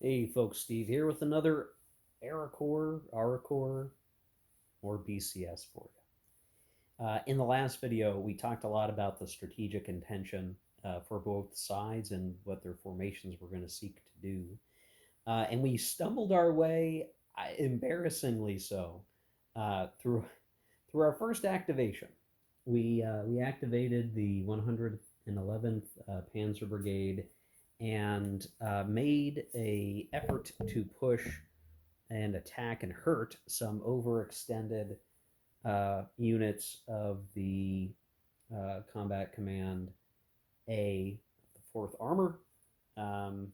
Hey folks, Steve here with another Arracourt, or BCS for you. In the last video, we talked a lot about the strategic intention for both sides and what their formations were going to seek to do. And we stumbled our way, embarrassingly so, through our first activation. We activated the 111th Panzer Brigade and made a effort to push and attack and hurt some overextended units of the Combat Command A, the 4th Armor, um,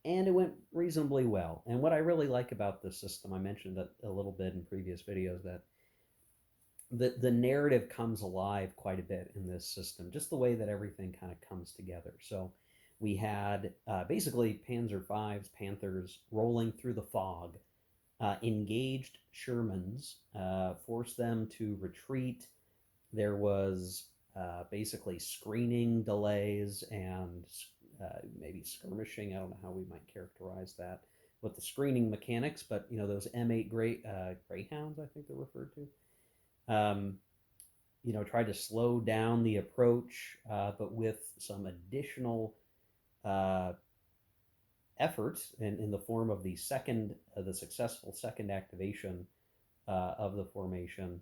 and it went reasonably well. And what I really like about this system, I mentioned that a little bit in previous videos, that the narrative comes alive quite a bit in this system, just the way that everything kind of comes together. So we had basically Panzer V's, Panthers rolling through the fog, engaged Shermans, forced them to retreat. There was basically screening delays and maybe skirmishing. I don't know how we might characterize that with the screening mechanics, but those M8 Greyhounds, I think they're referred to. Um, tried to slow down the approach, but with some additional uh, effort in the form of the successful second activation of the formation,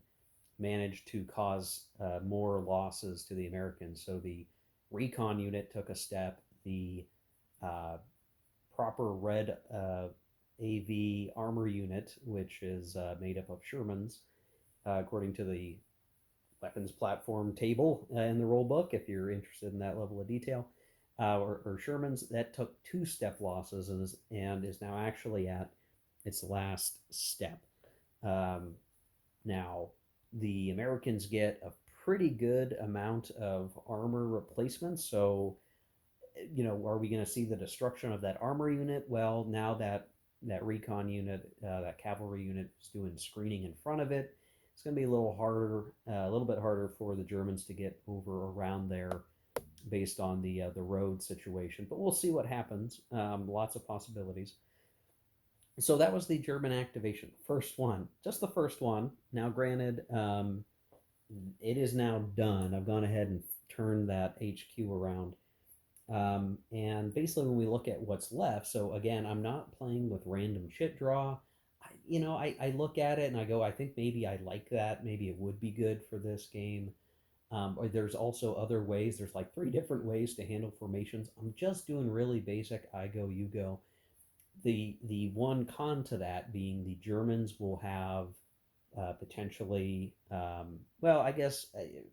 managed to cause more losses to the Americans. So the recon unit took a step. The uh, proper red AV armor unit, which is made up of Shermans, according to the weapons platform table in the rule book, if you're interested in that level of detail, or Sherman's, that took 2 step losses and is now actually at its last step. Um, Now, the Americans get a pretty good amount of armor replacement. So, are we going to see the destruction of that armor unit? Well, now that recon unit, that cavalry unit, is doing screening in front of it, it's going to be a little harder, a little bit harder for the Germans to get over around there based on the road situation. But we'll see what happens. Lots of possibilities. So that was the German activation, first one, just the first one. Now, granted, it is now done. I've gone ahead and turned that HQ around. And basically, when we look at what's left, so again, I'm not playing with random shit draw. I look at it and I go, I think maybe I like that. Maybe it would be good for this game. Or there's also other ways. There's like 3 different ways to handle formations. I'm just doing really basic I go, you go. The one con to that being the Germans will have potentially, well, I guess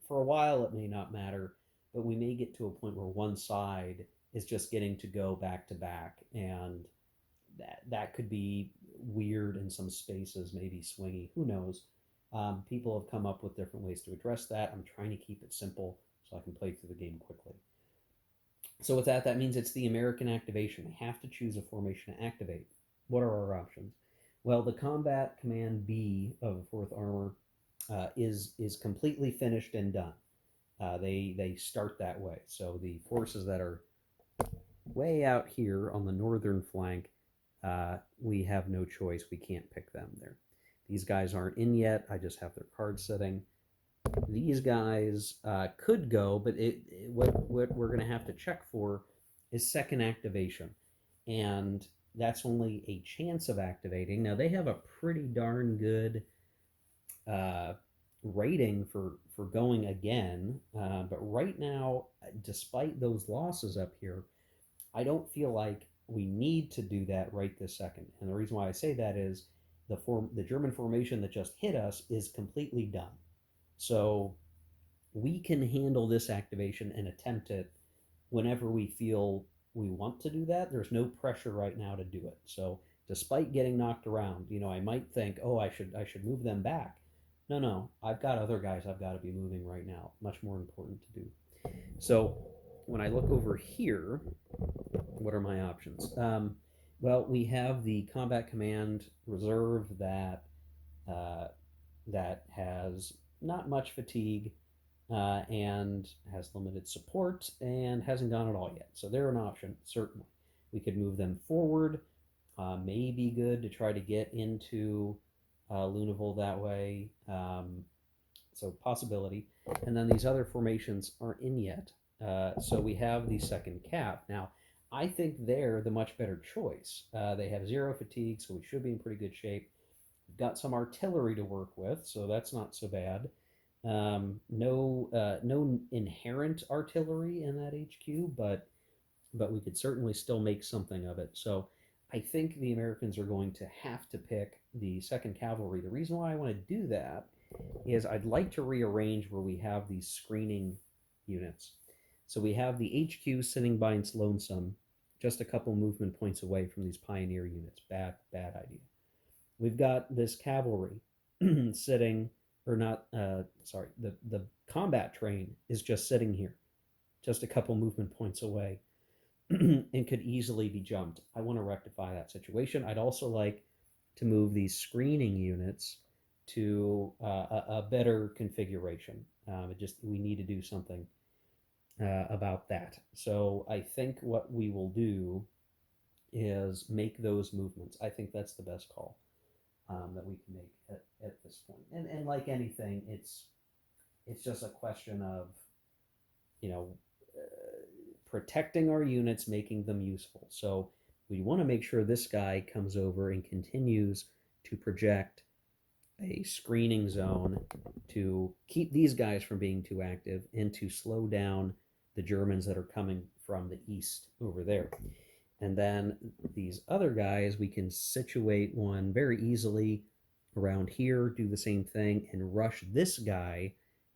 for a while it may not matter, but we may get to a point where one side is just getting to go back to back, and that could be weird in some spaces, maybe swingy. Who knows? People have come up with different ways to address that. I'm trying to keep it simple so I can play through the game quickly. So with that means it's the American activation. I have to choose a formation to activate. What are our options? Well, the Combat Command B of 4th Armor is completely finished and done. They start that way. So the forces that are way out here on the northern flank, we have no choice. We can't pick them there. These guys aren't in yet. I just have their cards sitting. These guys could go, but what we're going to have to check for is second activation, and that's only a chance of activating. Now they have a pretty darn good uh, rating for going again, but right now, despite those losses up here, I don't feel like we need to do that right this second. And the reason why I say that is the German formation that just hit us is completely done. So we can handle this activation and attempt it whenever we feel we want to do that. There's no pressure right now to do it. So despite getting knocked around, I might think, oh, I should move them back. No, I've got other guys I've got to be moving right now. Much more important to do. So when I look over here, what are my options? Well, we have the Combat Command Reserve uh, that has not much fatigue, and has limited support and hasn't gone at all yet. So they're an option, certainly. We could move them forward. May be good to try to get into Luneville that way. So possibility. And then these other formations aren't in yet. So we have the second cav. Now, I think they're the much better choice. They have zero fatigue, so we should be in pretty good shape. We've got some artillery to work with, so that's not so bad. No inherent artillery in that HQ, but we could certainly still make something of it. So I think the Americans are going to have to pick the Second Cavalry. The reason why I want to do that is I'd like to rearrange where we have these screening units. So we have the HQ sitting by its lonesome, just a couple movement points away from these pioneer units. Bad idea. We've got this cavalry sitting, or not, sorry, the combat train is just sitting here, just a couple movement points away, and could easily be jumped. I want to rectify that situation. I'd also like to move these screening units to a better configuration. We need to do something about that. So I think what we will do is make those movements. I think that's the best call that we can make at this point. And like anything, it's just a question of, you know, protecting our units, making them useful. So we want to make sure this guy comes over and continues to project a screening zone to keep these guys from being too active and to slow down the Germans that are coming from the east over there. And then these other guys, we can situate one very easily around here, do the same thing, and rush this guy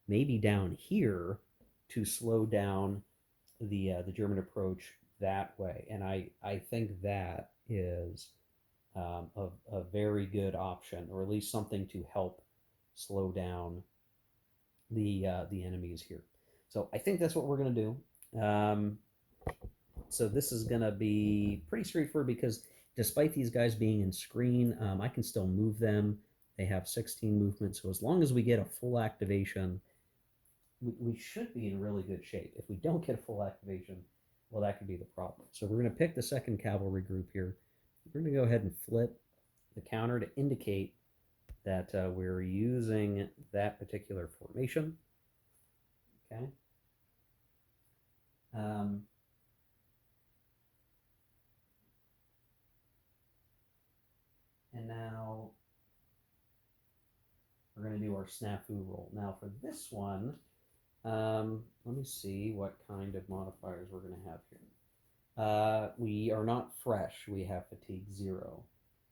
maybe down here to slow down the German approach that way. And I think that is a very good option, or at least something to help slow down the enemies here. So I think that's what we're going to do. So this is going to be pretty straightforward because despite these guys being in screen, I can still move them. They have 16 movements, so as long as we get a full activation, we should be in really good shape. If we don't get a full activation, well, that could be the problem. So we're going to pick the second cavalry group here. We're going to go ahead and flip the counter to indicate that we're using that particular formation. Okay. And now we're going to do our snafu roll. Now for this one, let me see what kind of modifiers we're going to have here. We are not fresh. We have fatigue 0.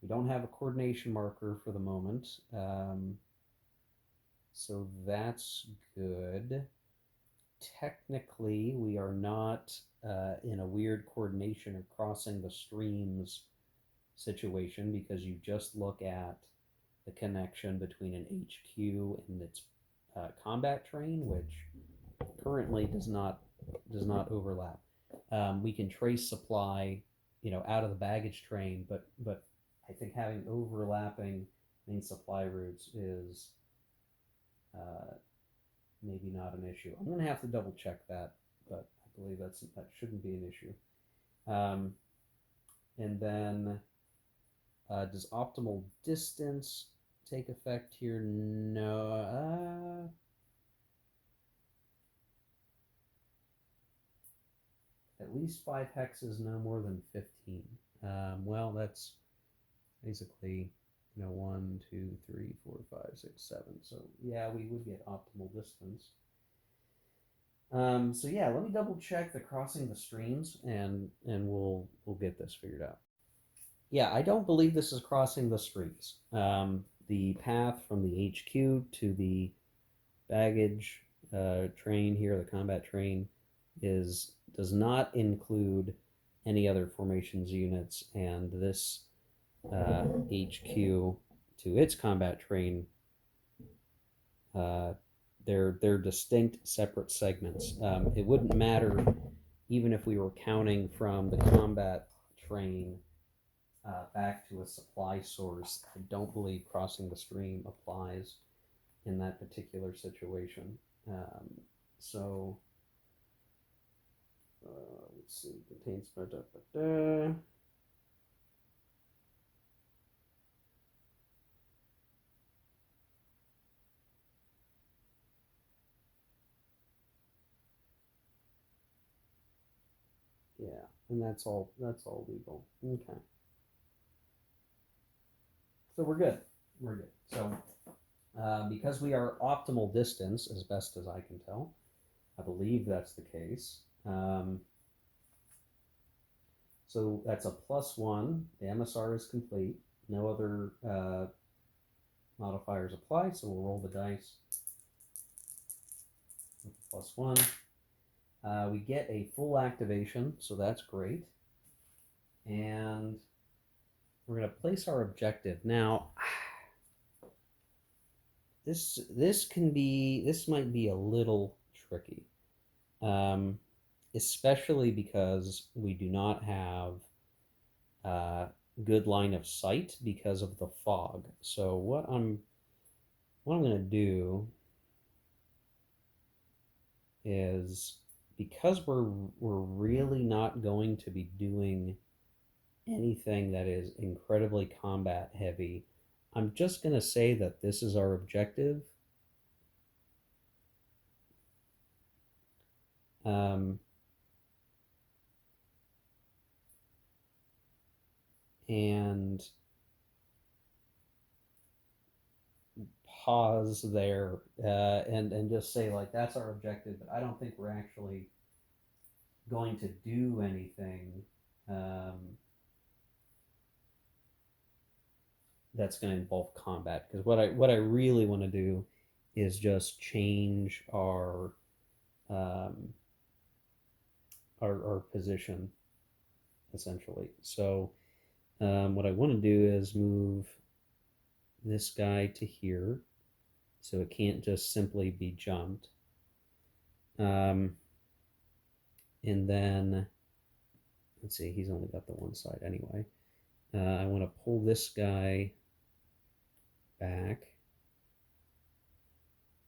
We don't have a coordination marker for the moment. So that's good. Technically, we are not in a weird coordination or crossing the streams situation because you just look at the connection between an HQ and its combat train, which currently does not overlap. We can trace supply, out of the baggage train, but I think having overlapping main supply routes is maybe not an issue. I'm going to have to double check that, but I believe that shouldn't be an issue. And then does optimal distance take effect here? No. At least 5 hexes, no more than 15. Well, that's basically 1, 2, 3, 4, 5, 6, 7. So yeah, we would get optimal distance. So yeah, let me double check the crossing the streams, and we'll get this figured out. Yeah, I don't believe this is crossing the streams. The path from the HQ to the baggage train here, the combat train, does not include any other formations units, and this HQ to its combat train, they're distinct separate segments. It wouldn't matter even if we were counting from the combat train back to a supply source. I don't believe crossing the stream applies in that particular situation. So let's see, contains. Da, da, da, da. Yeah, and that's all. That's all legal. Okay, so we're good. We're good. So because we are optimal distance, as best as I can tell, I believe that's the case. So that's a +1. The MSR is complete. No other modifiers apply, so we'll roll the dice with the +1. We get a full activation, so that's great. And we're going to place our objective. Now, this might be a little tricky, especially because we do not have good line of sight because of the fog. So what I'm going to do is, because we're really not going to be doing anything that is incredibly combat heavy, I'm just going to say that this is our objective. And pause there and just say, like, that's our objective, but I don't think we're actually going to do anything that's going to involve combat, because what I really want to do is just change um, our position, essentially. So what I want to do is move this guy to here, so it can't just simply be jumped. And then, let's see, he's only got the one side anyway. I want to pull this guy back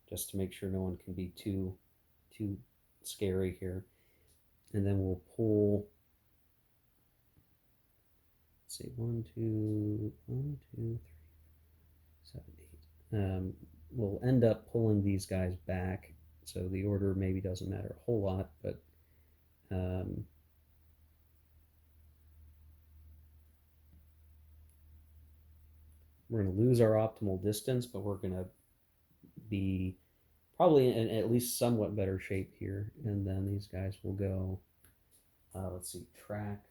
just to make sure no one can be too scary here. And then we'll pull, let's see, 1, 2, 1, 2, 3, 7, 8. We'll end up pulling these guys back, so the order maybe doesn't matter a whole lot, but we're going to lose our optimal distance, but we're going to be probably in at least somewhat better shape here. And then these guys will go, let's see, track.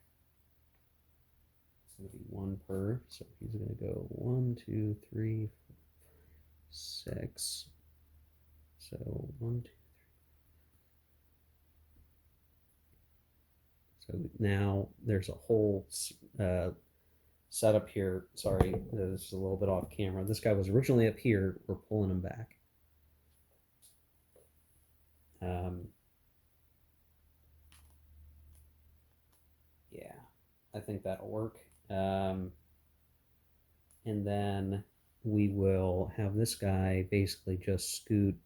It's going to be 1 per. So he's going to go 1, 2, 3, 4, 6. So 1, 2. So now there's a whole setup here. Sorry, this is a little bit off camera. This guy was originally up here. We're pulling him back. Yeah, I think that'll work. And then we will have this guy basically just scoot.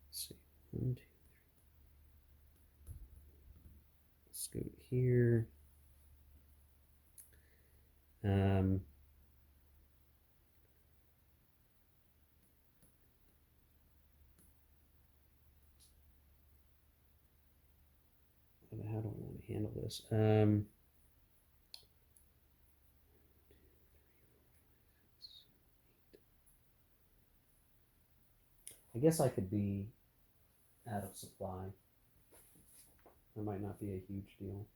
Let's see, 1, 2, 3. Scoot here. How do I want to handle this? I guess I could be out of supply. That might not be a huge deal.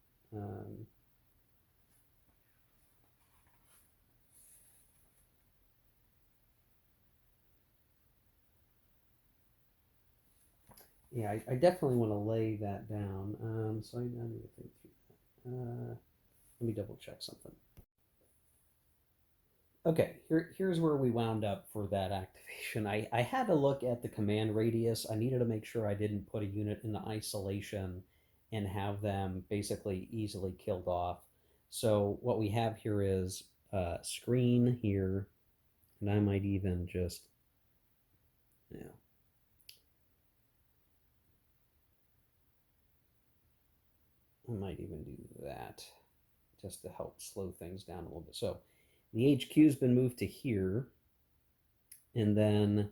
Yeah, I definitely want to lay that down. So I need to think through that. Let me double check something. Okay, here's where we wound up for that activation. I had to look at the command radius. I needed to make sure I didn't put a unit in the isolation and have them basically easily killed off. So what we have here is screen here, and I might even just, yeah, I might even do that just to help slow things down a little bit. So the HQ's been moved to here, and then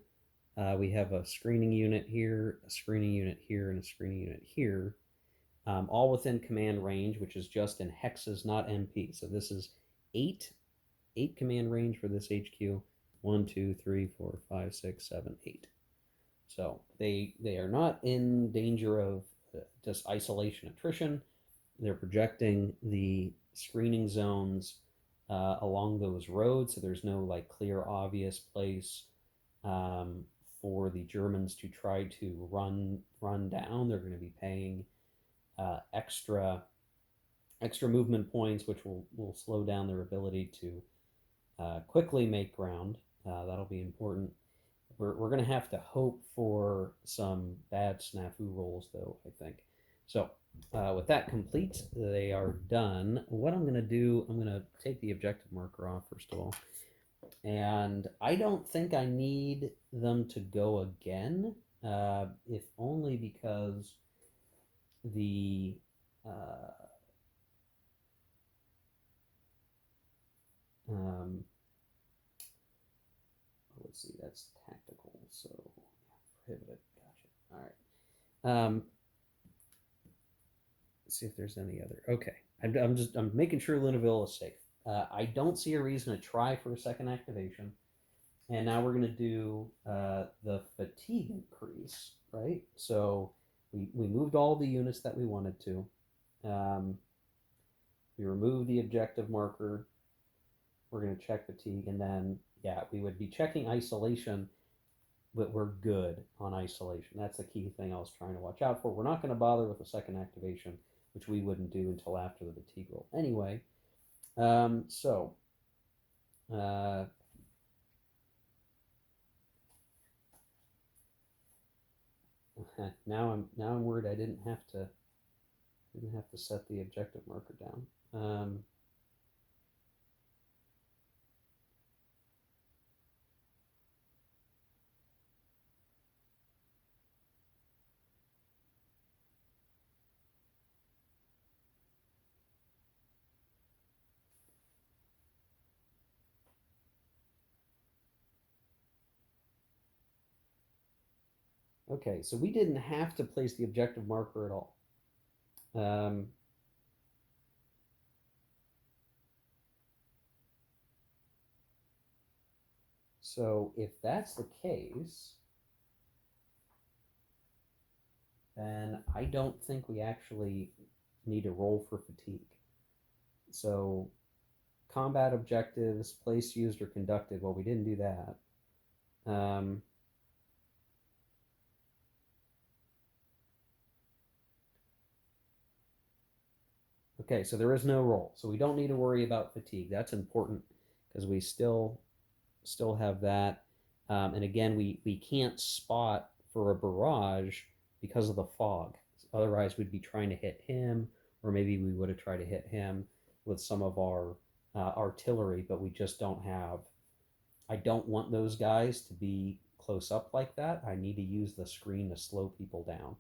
we have a screening unit here, a screening unit here, and a screening unit here, all within command range, which is just in hexes, not MP. So this is eight command range for this HQ. 1, 2, 3, 4, 5, 6, 7, 8. So they are not in danger of just isolation attrition. They're projecting the screening zones along those roads, so there's no like clear, obvious place for the Germans to try to run down. They're going to be paying extra movement points, which will slow down their ability to quickly make ground. That'll be important. We're going to have to hope for some bad snafu rolls, though, I think. So with that complete, they are done. What I'm going to do, I'm going to take the objective marker off, first of all. And I don't think I need them to go again, if only because the let's see, that's tactical, so prohibited. Gotcha. All right. Let's see if there's any other. Okay, I'm making sure Lunaville is safe. I don't see a reason to try for a second activation. And now we're going to do the fatigue increase, right? So we moved all the units that we wanted to. We removed the objective marker. We're going to check fatigue, and then, yeah, we would be checking isolation, but we're good on isolation. That's the key thing I was trying to watch out for. We're not going to bother with the second activation, which we wouldn't do until after the fatigue roll. Anyway, so now I'm worried I didn't have to set the objective marker down. Okay, so we didn't have to place the objective marker at all. So if that's the case, then I don't think we actually need to roll for fatigue. So combat objectives, place used or conducted, well, we didn't do that. Okay, so there is no roll. So we don't need to worry about fatigue. That's important because we still have that. And again, we can't spot for a barrage because of the fog. Otherwise, we'd be trying to hit him, or maybe we would have tried to hit him with some of our artillery, but we just don't have. I don't want those guys to be close up like that. I need to use the screen to slow people down.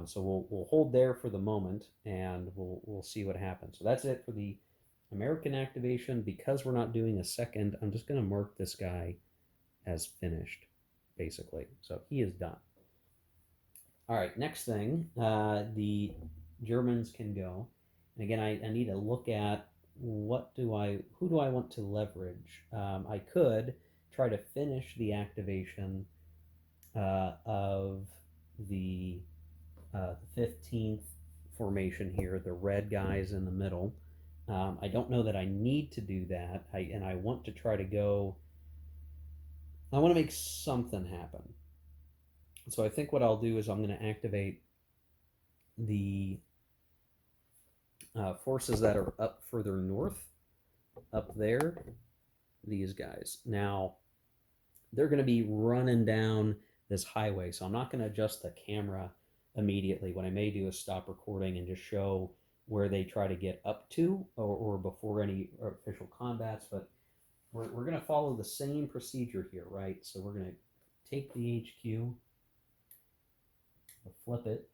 So we'll hold there for the moment, and we'll see what happens. So that's it for the American activation. Because we're not doing a second, I'm just going to mark this guy as finished, basically. So he is done. All right, next thing, the Germans can go. And again, I need to look at who do I want to leverage. I could try to finish the activation of the 15th formation here, the red guys in the middle. I don't know that I need to do that. I want to try to go. I want to make something happen. So I think what I'll do is I'm going to activate the forces that are up further north, up there, these guys. Now, they're going to be running down this highway, so I'm not going to adjust the camera immediately. What I may do is stop recording and just show where they try to get up to, or before any official combats, but we're going to follow the same procedure here, right? So we're going to take the HQ, flip it,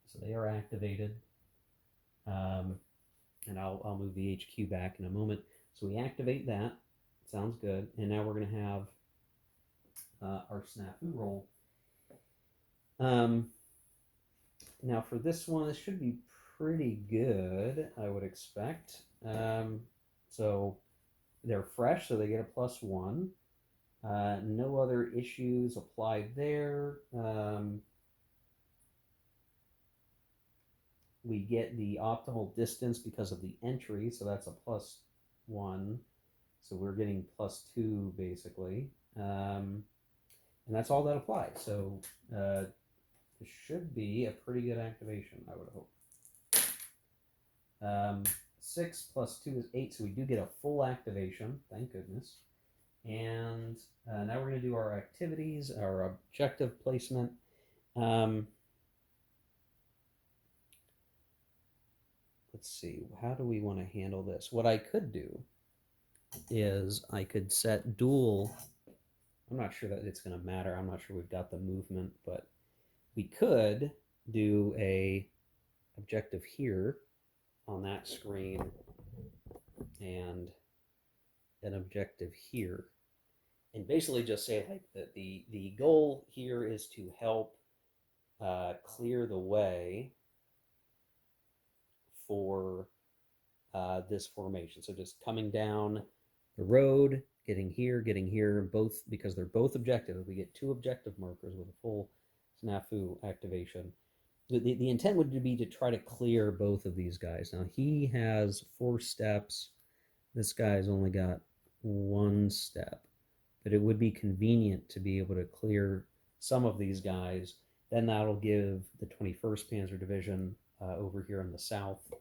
so they are activated. And I'll move the HQ back in a moment. So we activate that. Sounds good. And now we're going to have our snafu roll. Now for this one, this should be pretty good, I would expect. So they're fresh, so they get a +1. No other issues applied there. We get the optimal distance because of the entry, so that's a +1. So we're getting +2 basically. And that's all that applies. So it should be a pretty good activation, I would hope. 6 plus 2 is 8, so we do get a full activation, thank goodness. And now we're going to do our activities, our objective placement. Let's see, how do we want to handle this? What I could do is I could set dual. I'm not sure that it's going to matter. I'm not sure we've got the movement, but we could do a objective here on that screen and an objective here, and basically just say like that the goal here is to help clear the way for this formation. So just coming down the road, getting here, both because they're both objective. We get 2 objective markers with a full snafu activation. The intent would be to try to clear both of these guys. Now he has 4 steps. This guy's only got 1 step, but it would be convenient to be able to clear some of these guys. Then that'll give the 21st Panzer Division over here in the south,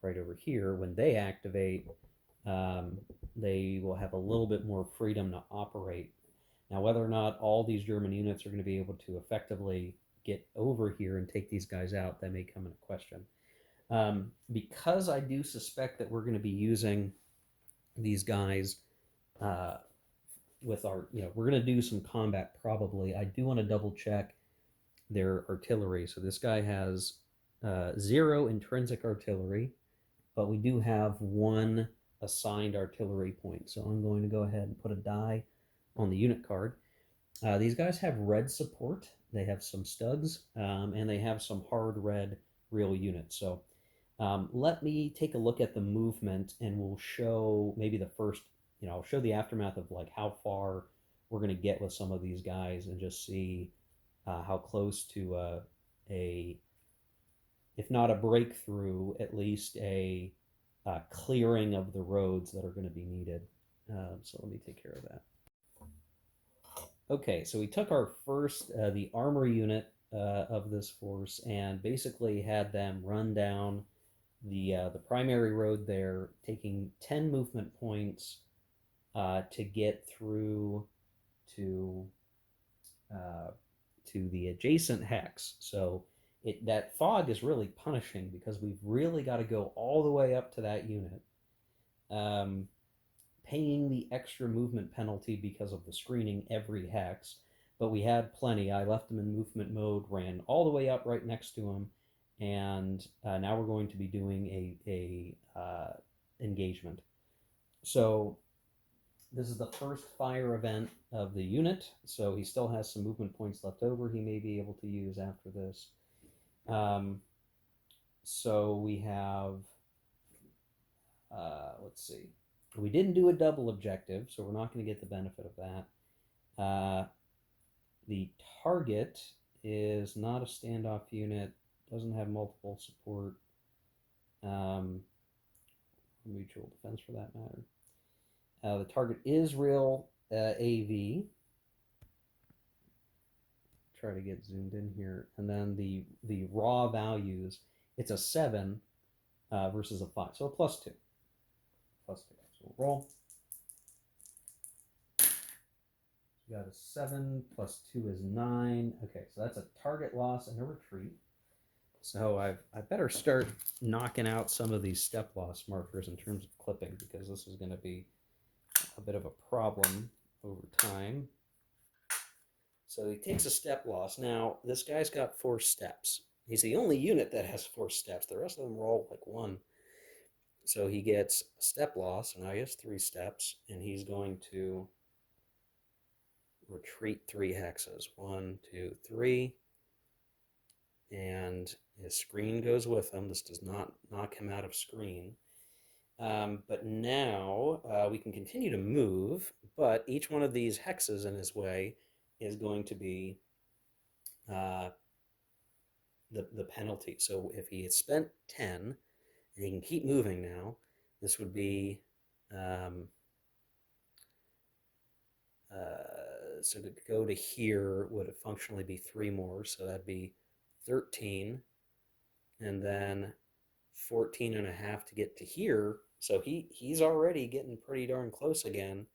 right over here, when they activate, they will have a little bit more freedom to operate. Now, whether or not all these German units are going to be able to effectively get over here and take these guys out, that may come into question. Because I do suspect that we're going to be using these guys with our, we're going to do some combat probably. I do want to double check their artillery. So this guy has 0 intrinsic artillery, but we do have 1 assigned artillery point. So I'm going to go ahead and put a die on the unit card. These guys have red support. They have some studs, and they have some hard red real units. So let me take a look at the movement, and we'll show maybe the first, I'll show the aftermath of like how far we're going to get with some of these guys and just see how close to a, if not a breakthrough, at least a clearing of the roads that are going to be needed. So let me take care of that. Okay, so we took our first, the armor unit of this force, and basically had them run down the primary road there, taking 10 movement points to get through to the adjacent hex. So that fog is really punishing because we've really got to go all the way up to that unit, paying the extra movement penalty because of the screening every hex. But we had plenty. I left them in movement mode, ran all the way up right next to them, and now we're going to be doing a engagement. So this is the first fire event of the unit, so he still has some movement points left over he may be able to use after this. So we have, let's see, we didn't do a double objective, so we're not going to get the benefit of that. The target is not a standoff unit, doesn't have multiple support, mutual defense for that matter. The target is real AV. Try to get zoomed in here. And then the raw values, it's a 7 versus a 5. So a +2. +2. So we'll roll. We got a 7 plus 2 is 9. Okay, so that's a target loss and a retreat. So I better start knocking out some of these step loss markers in terms of clipping, because this is going to be a bit of a problem over time. So he takes a step loss. Now, this guy's got 4 steps, He's the only unit that has 4 steps. The rest of them are all like 1. So he gets a step loss, and now he has 3 steps, and he's going to retreat 3 hexes. 1, 2, 3. And his screen goes with him. This does not knock him out of screen. But now we can continue to move, but each one of these hexes in his way is going to be the penalty. So if he had spent 10 and he can keep moving now, this would be so to go to here would functionally be 3 more, so that'd be 13, and then 14 and a half to get to here. So he's already getting pretty darn close again,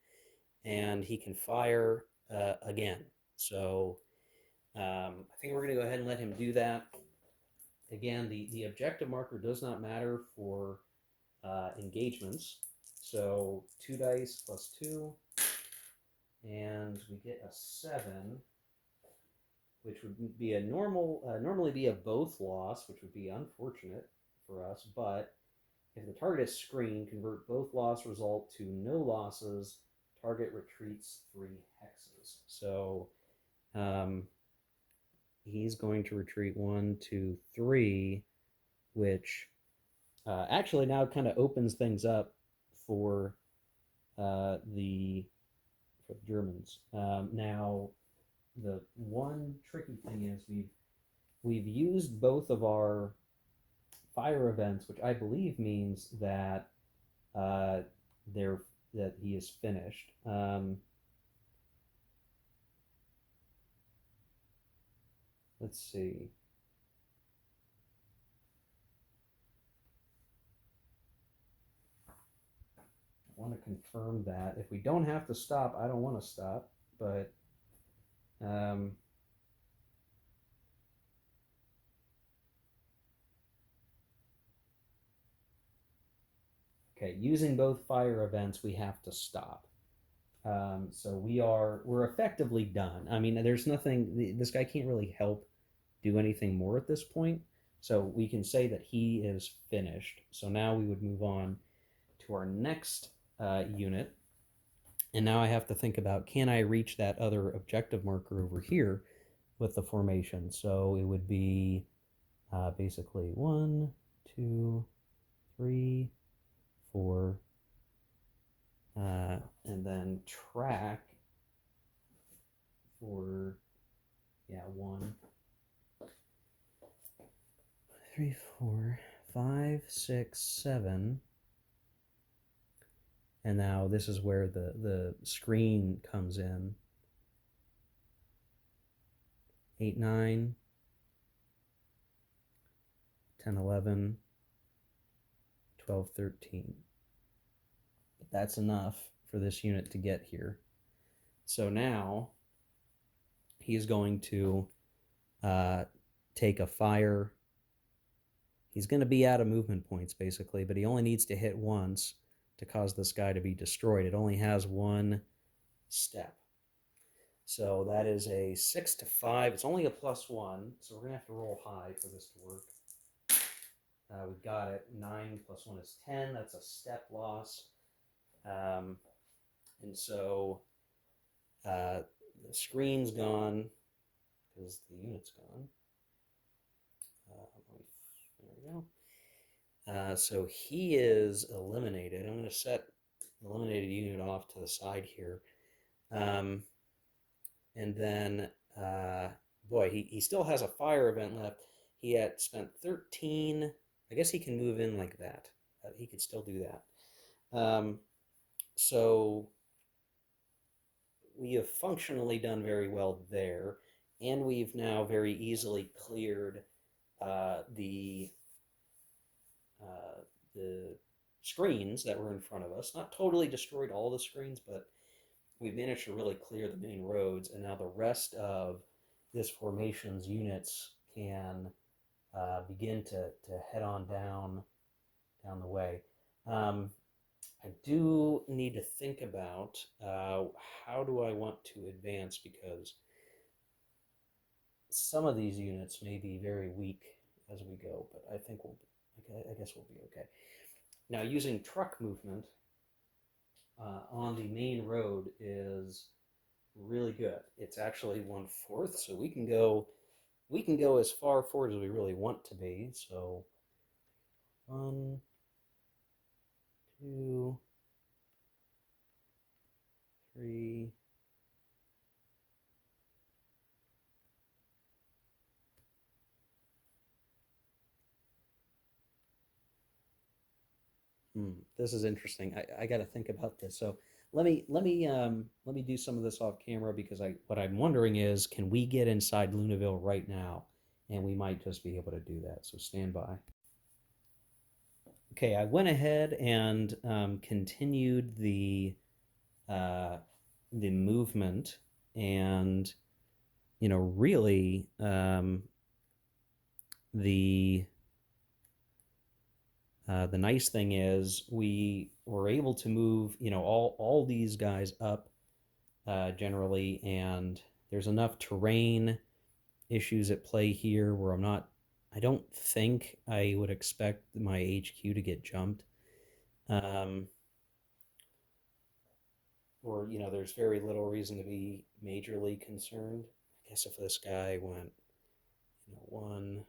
and he can fire again. So I think we're going to go ahead and let him do that. Again, the objective marker does not matter for engagements. So 2 dice plus 2, and we get a 7, which would be a normally be a both loss, which would be unfortunate for us. But if the target is screened, convert both loss result to no losses. Target retreats 3 hexes. So he's going to retreat 1, 2, 3, which actually now kind of opens things up for the Germans. Now, the one tricky thing is we've used both of our fire events, which I believe means that that he is finished. Let's see. I want to confirm that. If we don't have to stop, I don't want to stop, but okay, using both fire events, we have to stop. So we're effectively done. I mean, there's nothing. This guy can't really help do anything more at this point. So we can say that he is finished. So now we would move on to our next unit. And now I have to think about, can I reach that other objective marker over here with the formation? So it would be basically 1, 2, 3, 4, and then track for 1, 3, 4, 5, 6, 7. And now this is where the screen comes in. 8, 9, 10, 11, 12, 13. But that's enough for this unit to get here. So now he's going to take a fire. He's going to be out of movement points, basically, but he only needs to hit once to cause this guy to be destroyed. It only has 1 step. So that is a 6 to 5. It's only a +1, so we're going to have to roll high for this to work. We got it. 9 + 1 is 10. That's a step loss. And so the screen's gone because the unit's gone. There we go. So he is eliminated. I'm going to set eliminated unit off to the side here. And then, boy, he still has a fire event left. He had spent 13. I guess he can move in like that. He could still do that. So we have functionally done very well there. And we've now very easily cleared the screens that were in front of us. Not totally destroyed all the screens, but we've managed to really clear the main roads, and now the rest of this formation's units can begin to head on down the way. I do need to think about how do I want to advance, because some of these units may be very weak as we go, but I think I guess we'll be okay. Now, using truck movement on the main road is really good. It's actually 1/4, so we can go as far forward as we really want to be. So 1, 2, 3. This is interesting. I got to think about this. So let me do some of this off camera because what I'm wondering is, can we get inside Lunaville right now? And we might just be able to do that. So stand by. Okay, I went ahead and continued uh, the movement, and really the the nice thing is we were able to move, all these guys up generally, and there's enough terrain issues at play here where I don't think I would expect my HQ to get jumped. Um, or, there's very little reason to be majorly concerned. I guess if this guy went, 1,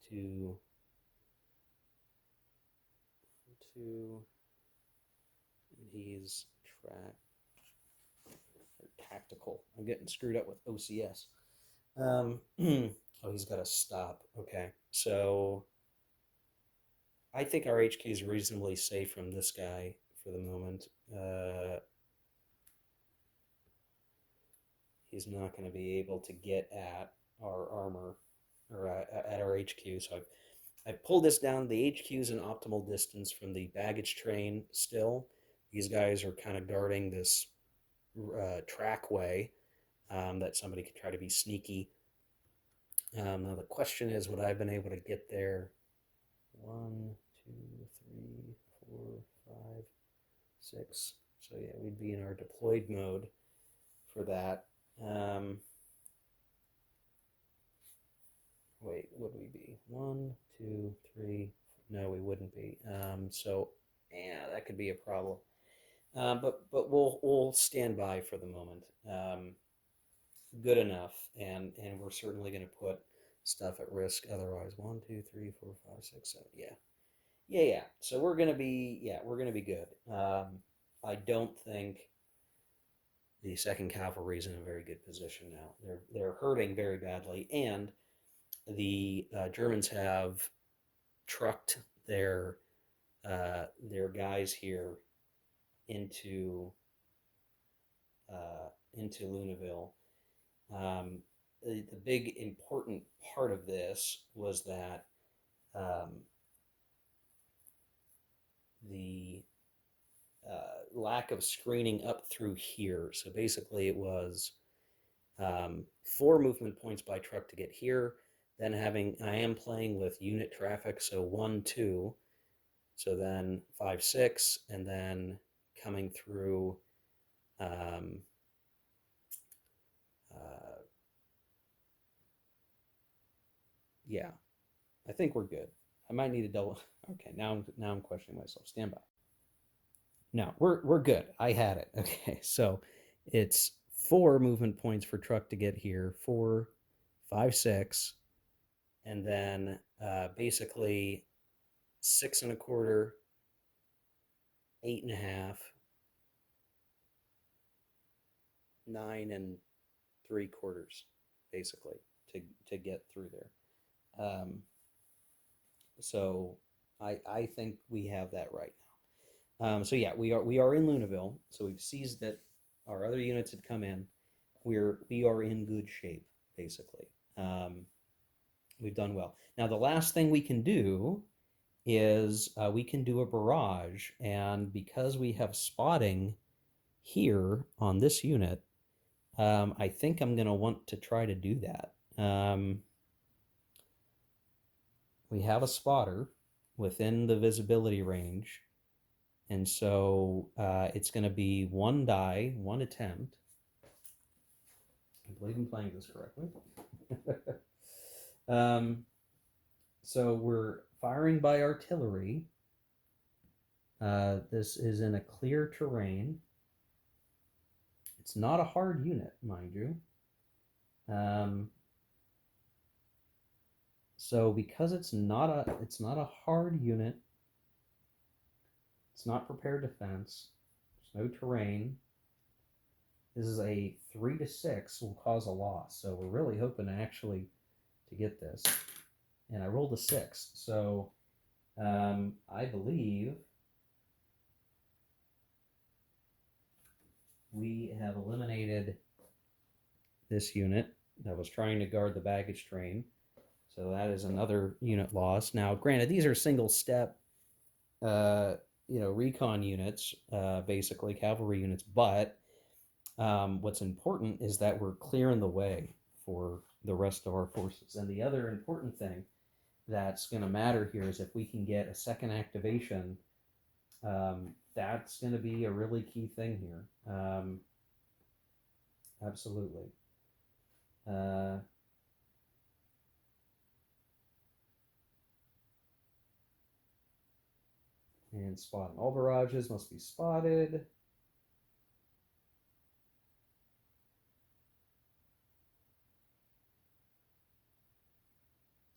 2, 2, and he's track or tactical. I'm getting screwed up with OCS. Oh, he's got to stop. Okay, so I think our HQ is reasonably safe from this guy for the moment. He's not going to be able to get at our armor or at our HQ. So I've pulled this down. The HQ is an optimal distance from the baggage train still. These guys are kind of guarding this trackway that somebody could try to be sneaky. Now the question is, would I have been able to get there? 1, 2, 3, 4, 5, 6. So yeah, we'd be in our deployed mode for that. Wait, would we be 1, 2, 3? No, we wouldn't be. So yeah, that could be a problem. But we'll stand by for the moment. Good enough, and we're certainly going to put stuff at risk otherwise. 1, 2, 3, 4, 5, 6, 7. Yeah. So we're gonna be good. I don't think the Second Cavalry is in a very good position now. They're hurting very badly, and the Germans have trucked their guys here into into Lunaville. The big important part of this was that um, the lack of screening up through here. So basically, it was 4 movement points by truck to get here. Then I am playing with unit traffic, so 1, 2. So then 5, 6, and then coming through. Um, uh, yeah, I think we're good. I might need to double. Okay, now I'm questioning myself. Stand by. No, we're good. I had it. Okay, so it's 4 movement points for truck to get here. 4, 5, 6, and then basically 6 1/4, 8 1/2, 9 3/4, basically to get through there. So I think we have that right now. So yeah, we are in Lunaville. So we've seized that our other units had come in. We are in good shape, basically. We've done well. Now the last thing we can do is we can do a barrage, and because we have spotting here on this unit, I think I'm going to want to try to do that. We have a spotter within the visibility range, and so it's going to be 1 die, 1 attempt. I believe I'm playing this correctly. So we're firing by artillery. This is in a clear terrain. It's not a hard unit, mind you. So because it's not a hard unit, it's not prepared defense. There's no terrain. This is a 3 to 6 will cause a loss. So we're really hoping actually to get this. And I rolled a 6. So I believe we have eliminated this unit that was trying to guard the baggage train. So that is another unit loss. Now, granted, these are single step, recon units, basically cavalry units. But what's important is that we're clearing the way for the rest of our forces. And the other important thing that's going to matter here is if we can get a second activation. That's going to be a really key thing here. Absolutely. And spotting. All barrages must be spotted.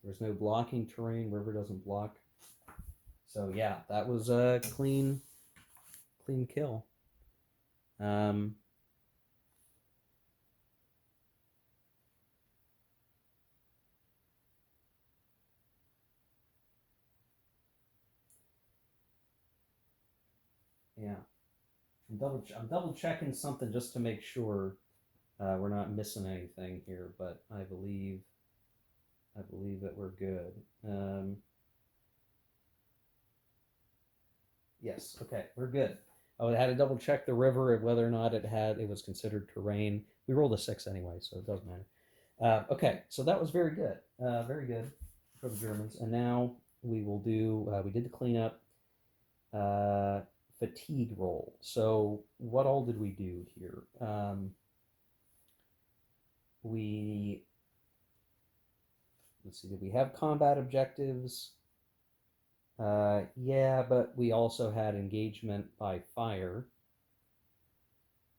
There's no blocking terrain. River doesn't block. So yeah, that was a clean kill. Yeah, I'm double checking something just to make sure we're not missing anything here, but I believe that we're good. Yes, okay, we're good. Oh, I had to double check the river and whether or not it was considered terrain. We rolled a 6 anyway, so it doesn't matter. Okay, so that was very good for the Germans. And now we will do. We did the cleanup. Fatigue roll. So what all did we do here? Let's see. Did we have combat objectives? Yeah, but we also had engagement by fire.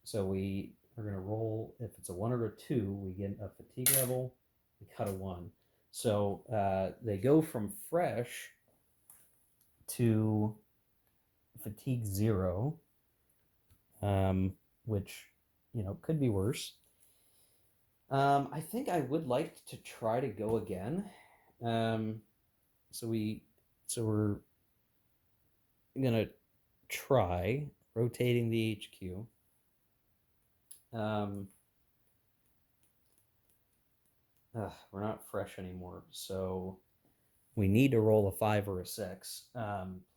So we are going to roll, if it's a 1 or a 2, we get a fatigue level, we cut a 1. So they go from fresh to fatigue 0, which, could be worse. I think I would like to try to go again. So we're gonna try rotating the HQ. We're not fresh anymore, so we need to roll a 5 or a 6.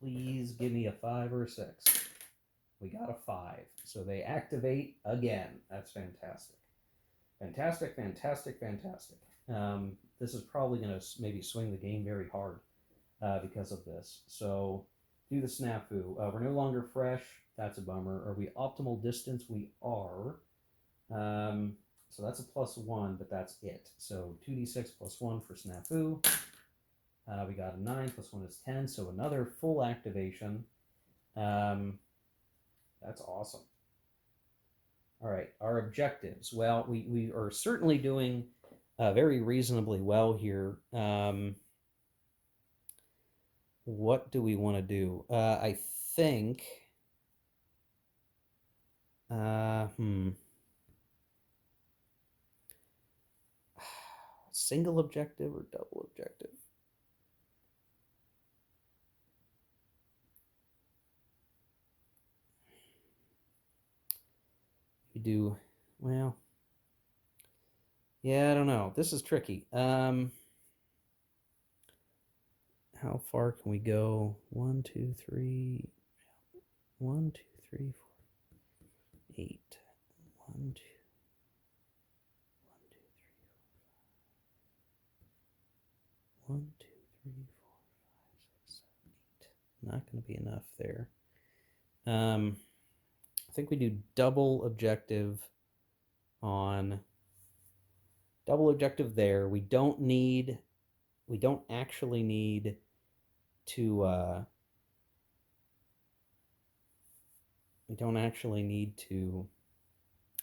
Please give me a 5 or a 6. We got a 5, so they activate again. That's fantastic. Fantastic. This is probably going to maybe swing the game very hard because of this. So do the snafu. We're no longer fresh. That's a bummer. Are we optimal distance? We are. So that's a +1, but that's it. So 2d6 +1 for snafu. We got a 9, +1 is 10. So another full activation. That's awesome. All right, our objectives. Well, we are certainly doing very reasonably well here. What do we want to do? I think. Single objective or double objective? You do, well, yeah, I don't know. This is tricky. How far can we go? 1, 2, 3. 1, 2, 3, 4, 8. 1, 2. 1, 2, 3, 4, 5, 6, 7, 8. Not going to be enough there. I think we do double objective there. We don't need we don't actually need to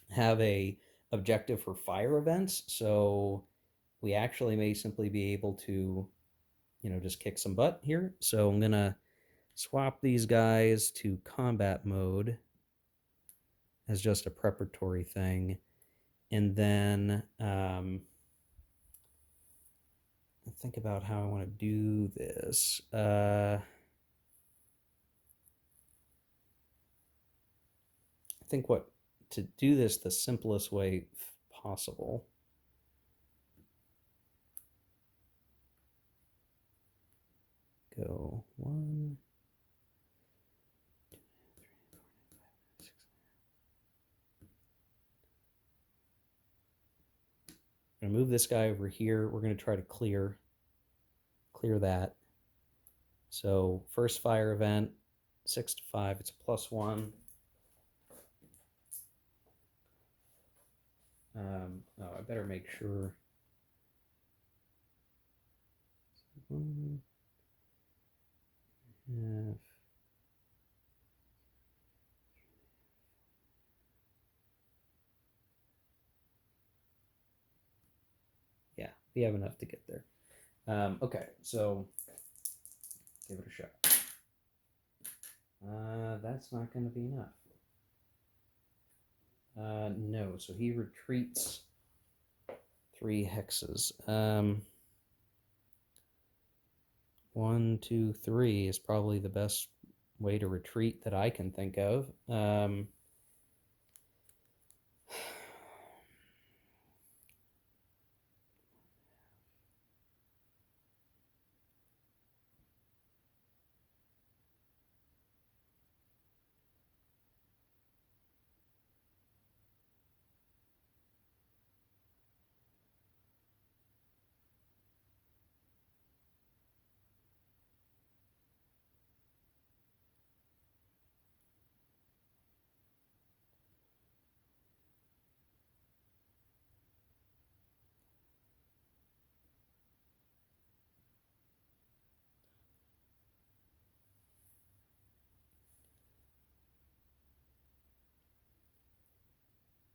have a objective for fire events. So we actually may simply be able to, just kick some butt here. So I'm gonna swap these guys to combat mode as just a preparatory thing, and then think about how I want to do this. I think to do this the simplest way possible. Go 1, 2, 3, 4, 5, 6. I'm gonna move this guy over here. We're gonna try to clear that. So first fire event, 6 to 5. It's a +1. Oh, I better make sure. 1 half. Yeah, we have enough to get there. Okay, so give it a shot. That's not going to be enough. No, so he retreats 3 hexes. 1, 2, 3 is probably the best way to retreat that I can think of.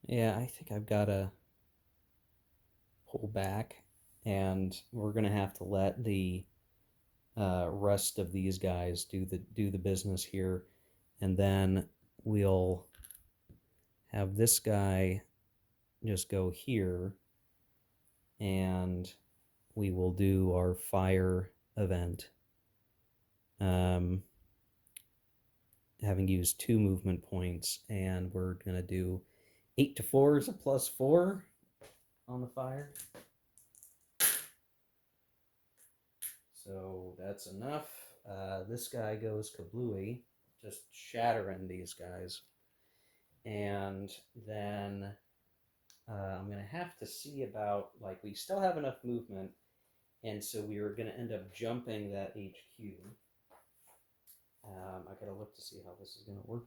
Yeah, I think I've got to pull back, and we're going to have to let the rest of these guys do the business here, and then we'll have this guy just go here, and we will do our fire event, having used 2 movement points, and we're going to do 8 to 4 is a +4 on the fire. So that's enough. This guy goes kablooey, just shattering these guys. And then I'm going to have to see about, we still have enough movement, and so we are going to end up jumping that HQ. I got to look to see how this is going to work,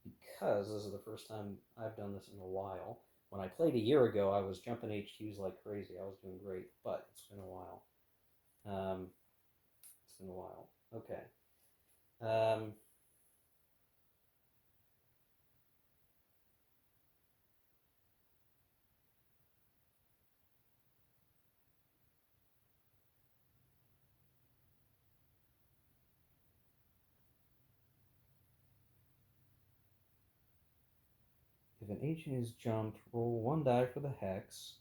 because this is the first time I've done this in a while. When I played a year ago, I was jumping HQs like crazy. I was doing great, but it's been a while. Okay. If an agent is jumped, roll 1 die for the hex.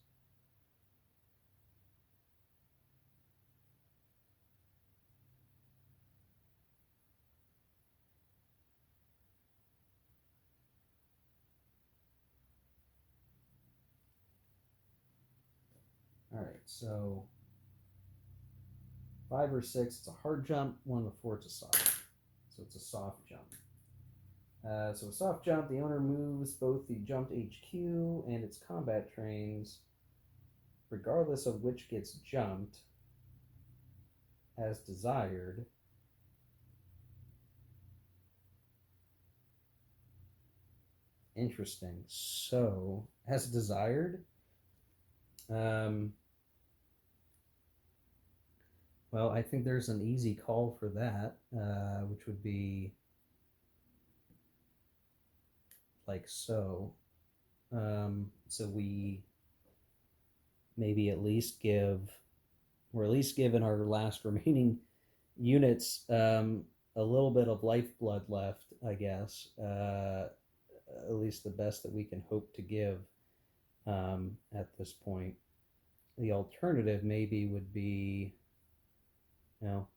All right, so 5 or 6, it's a hard jump. 1 to 4, it's a soft. So it's a soft jump. So a soft jump, the owner moves both the jumped HQ and its combat trains, regardless of which gets jumped, as desired. Interesting. So, as desired, Well, I think there's an easy call for that, which would be like so. So we maybe at least give, or at least given our last remaining units a little bit of lifeblood left, I guess. At least the best that we can hope to give at this point. The alternative maybe would be no,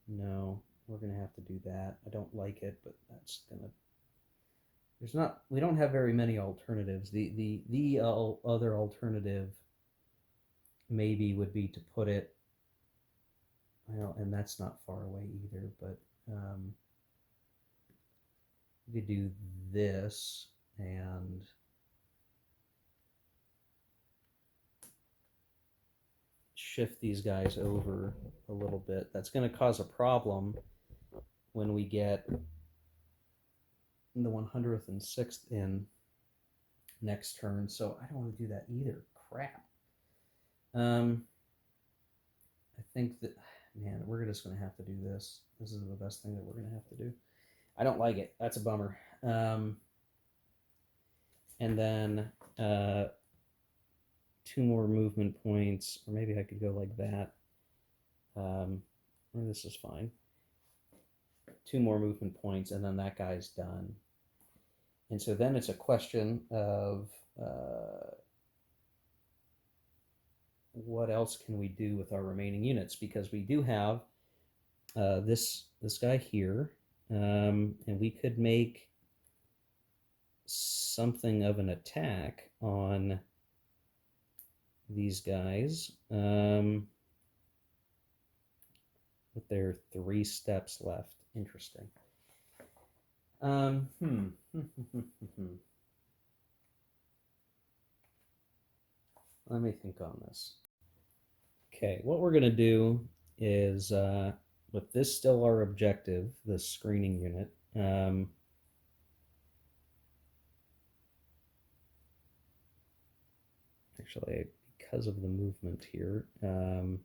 we're gonna have to do that. I don't like it, but that's gonna. There's not. We don't have very many alternatives. The other alternative maybe would be to put it. Well, and that's not far away either. But we could do this and shift these guys over a little bit. That's going to cause a problem when we get the 106th in next turn. So I don't want to do that either. Crap. I think that, man, we're just going to have to do this. This is the best thing that we're going to have to do. I don't like it. That's a bummer. And then 2 more movement points, or maybe I could go like that. Or this is fine. 2 more movement points, and then that guy's done. And so then it's a question of what else can we do with our remaining units, because we do have this guy here, and we could make something of an attack on these guys, but there are 3 steps left. Interesting. Let me think on this. Okay, what we're going to do is, with this still our objective, this screening unit, actually, because of the movement here, I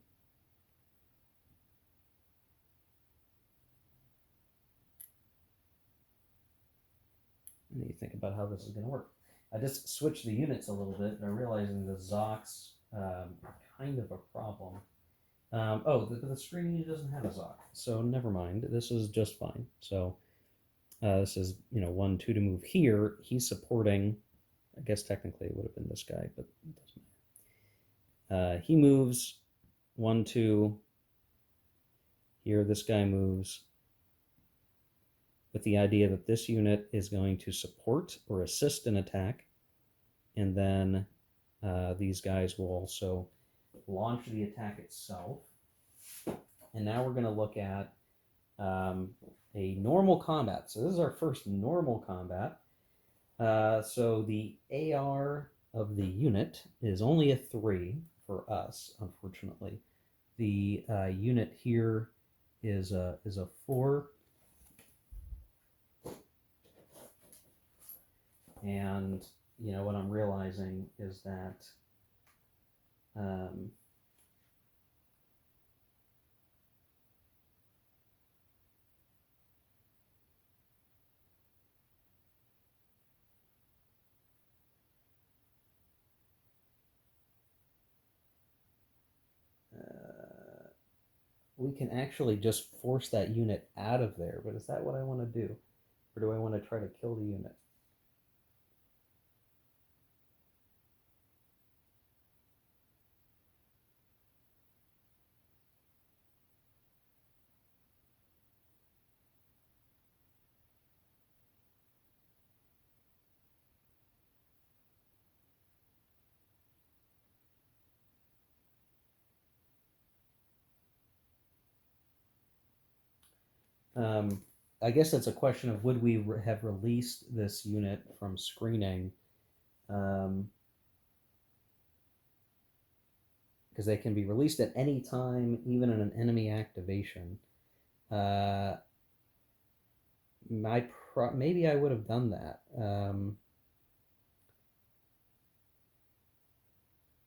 need to think about how this is going to work. I just switched the units a little bit, and I'm realizing the Zocs are kind of a problem. The screen unit doesn't have a Zoc, so never mind. This is just fine. So this is 1, 2 to move here. He's supporting. I guess technically it would have been this guy, but it doesn't matter. He moves 1, 2. Here, this guy moves, with the idea that this unit is going to support or assist an attack, and then these guys will also launch the attack itself. And now we're going to look at a normal combat. So this is our first normal combat. So the AR of the unit is only a 3 for us, unfortunately. The unit here is a 4. And what I'm realizing is that we can actually just force that unit out of there. But is that what I want to do? Or do I want to try to kill the unit? I guess that's a question of would we have released this unit from screening, because they can be released at any time, even in an enemy activation. Maybe I would have done that,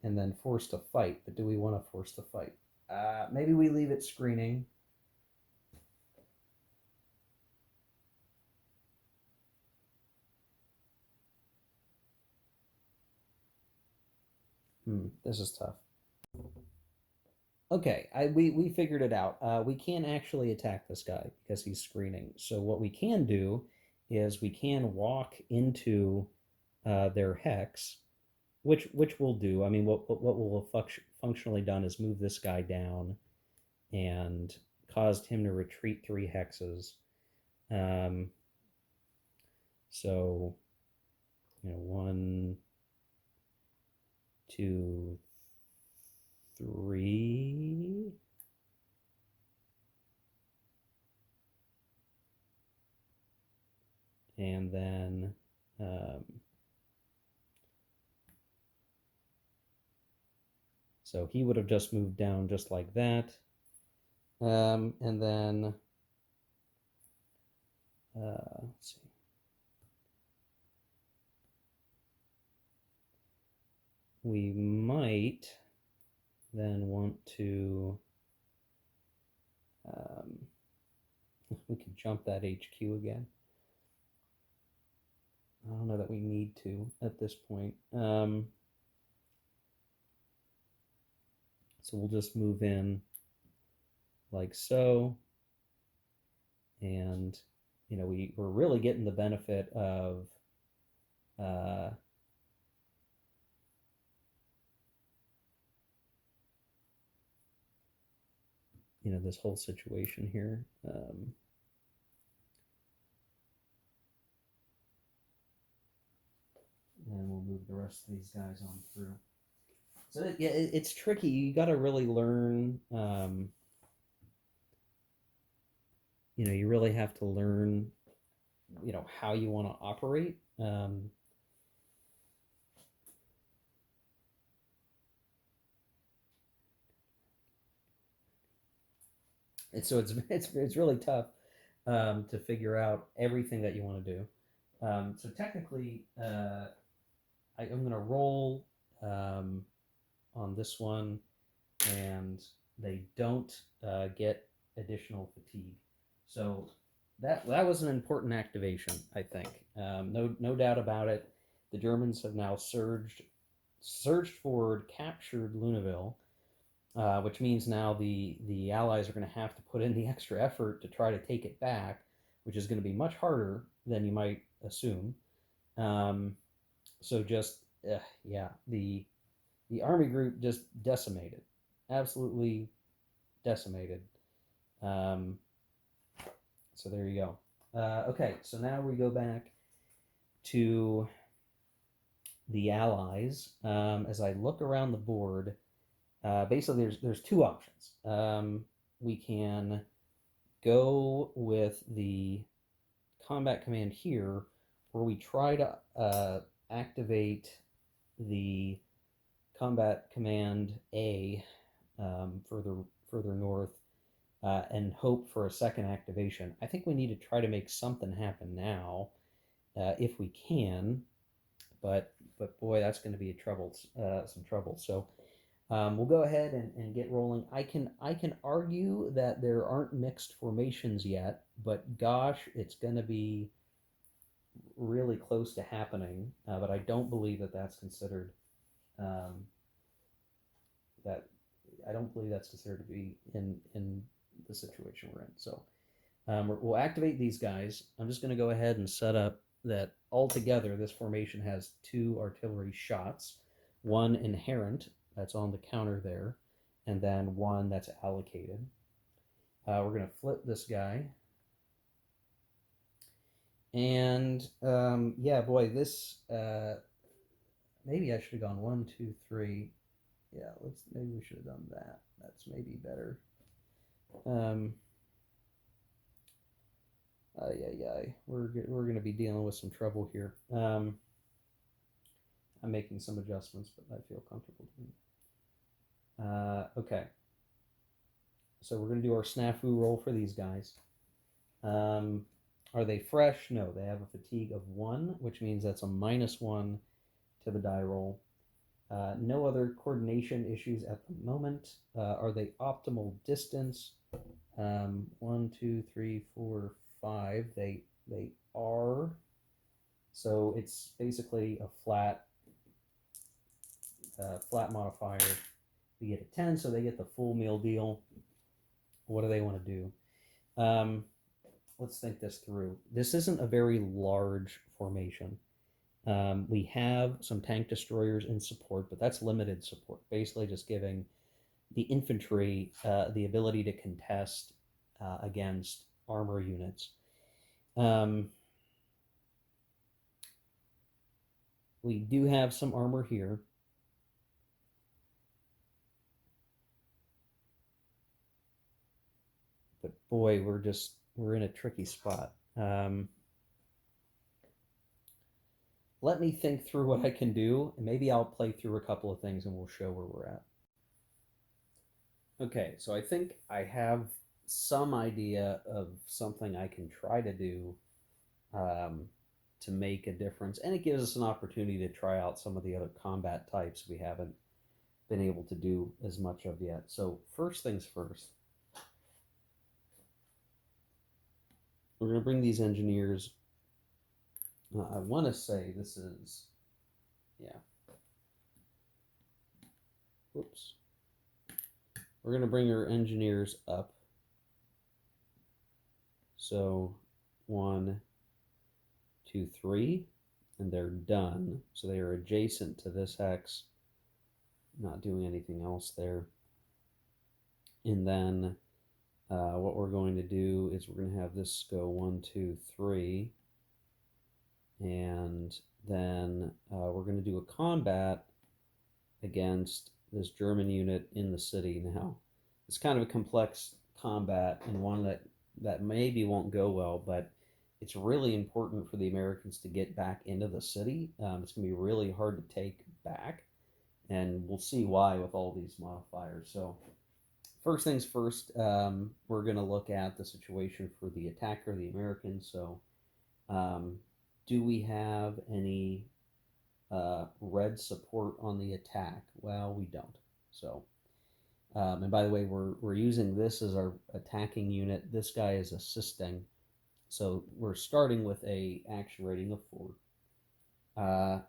and then forced to fight. But do we want to force the fight? Maybe we leave it screening. This is tough. Okay, we figured it out. We can't actually attack this guy because he's screening. So what we can do is we can walk into their hex, which we'll do. I mean, what will have functionally done is move this guy down and caused him to retreat 3 hexes. So, 1, 2, 3. And then so he would have just moved down just like that. And then let's see. We might then want to we could jump that HQ again. I don't know that we need to at this point. So we'll just move in like so. And, we're really getting the benefit of this whole situation here. And we'll move the rest of these guys on through. So it's tricky. You got to really learn. You really have to learn. How you want to operate. And so it's really tough to figure out everything that you want to do. So technically, I'm going to roll on this one, and they don't get additional fatigue. So that was an important activation, I think. No doubt about it. The Germans have now surged forward, captured Luneville, which means now the Allies are going to have to put in the extra effort to try to take it back, which is going to be much harder than you might assume. So just the army group just decimated, absolutely decimated. So there you go. Okay, so now we go back to the Allies. As I look around the board, basically there's 2 options. We can go with the combat command here, where we try to activate the combat command A further north, and hope for a second activation. I think we need to try to make something happen now, if we can. But boy, that's going to be some trouble. So we'll go ahead and get rolling. I can argue that there aren't mixed formations yet, but gosh, it's going to be really close to happening. But I don't believe that that's considered. That I don't believe that's considered to be in the situation we're in. So we'll activate these guys. I'm just going to go ahead and set up that altogether this formation has 2 artillery shots, 1 inherent that's on the counter there, and then 1 that's allocated. We're going to flip this guy. And yeah, boy, this maybe I should have gone 1, 2, 3. Yeah, maybe we should have done that. That's maybe better. We're going to be dealing with some trouble here. I'm making some adjustments, but I feel comfortable doing. Okay. So we're going to do our snafu roll for these guys. Are they fresh? No, they have a fatigue of 1, which means that's a -1 to the die roll. No other coordination issues at the moment. Are they optimal distance? 1, 2, 3, 4, 5. They are. So it's basically a flat modifier. We get a 10, so they get the full meal deal. What do they want to do? Let's think this through. This isn't a very large formation. We have some tank destroyers in support, but that's limited support. Basically, just giving the infantry the ability to contest against armor units. We do have some armor here. But boy, we're in a tricky spot. Let me think through what I can do, and maybe I'll play through a couple of things and we'll show where we're at. Okay, so I think I have some idea of something I can try to do to make a difference, and it gives us an opportunity to try out some of the other combat types we haven't been able to do as much of yet. So first things first, we're going to bring these engineers. I want to say this is, yeah. Whoops. We're going to bring our engineers up. So 1, 2, 3, and they're done. So they are adjacent to this hex, not doing anything else there. And then what we're going to do is we're going to have this go 1, 2, 3. And then we're going to do a combat against this German unit in the city. Now, it's kind of a complex combat and one that maybe won't go well, but it's really important for the Americans to get back into the city. It's going to be really hard to take back, and we'll see why with all these modifiers. So first things first, we're going to look at the situation for the attacker, the Americans. So do we have any red support on the attack? Well, we don't. So, and by the way, we're using this as our attacking unit. This guy is assisting. So we're starting with a action rating of 4.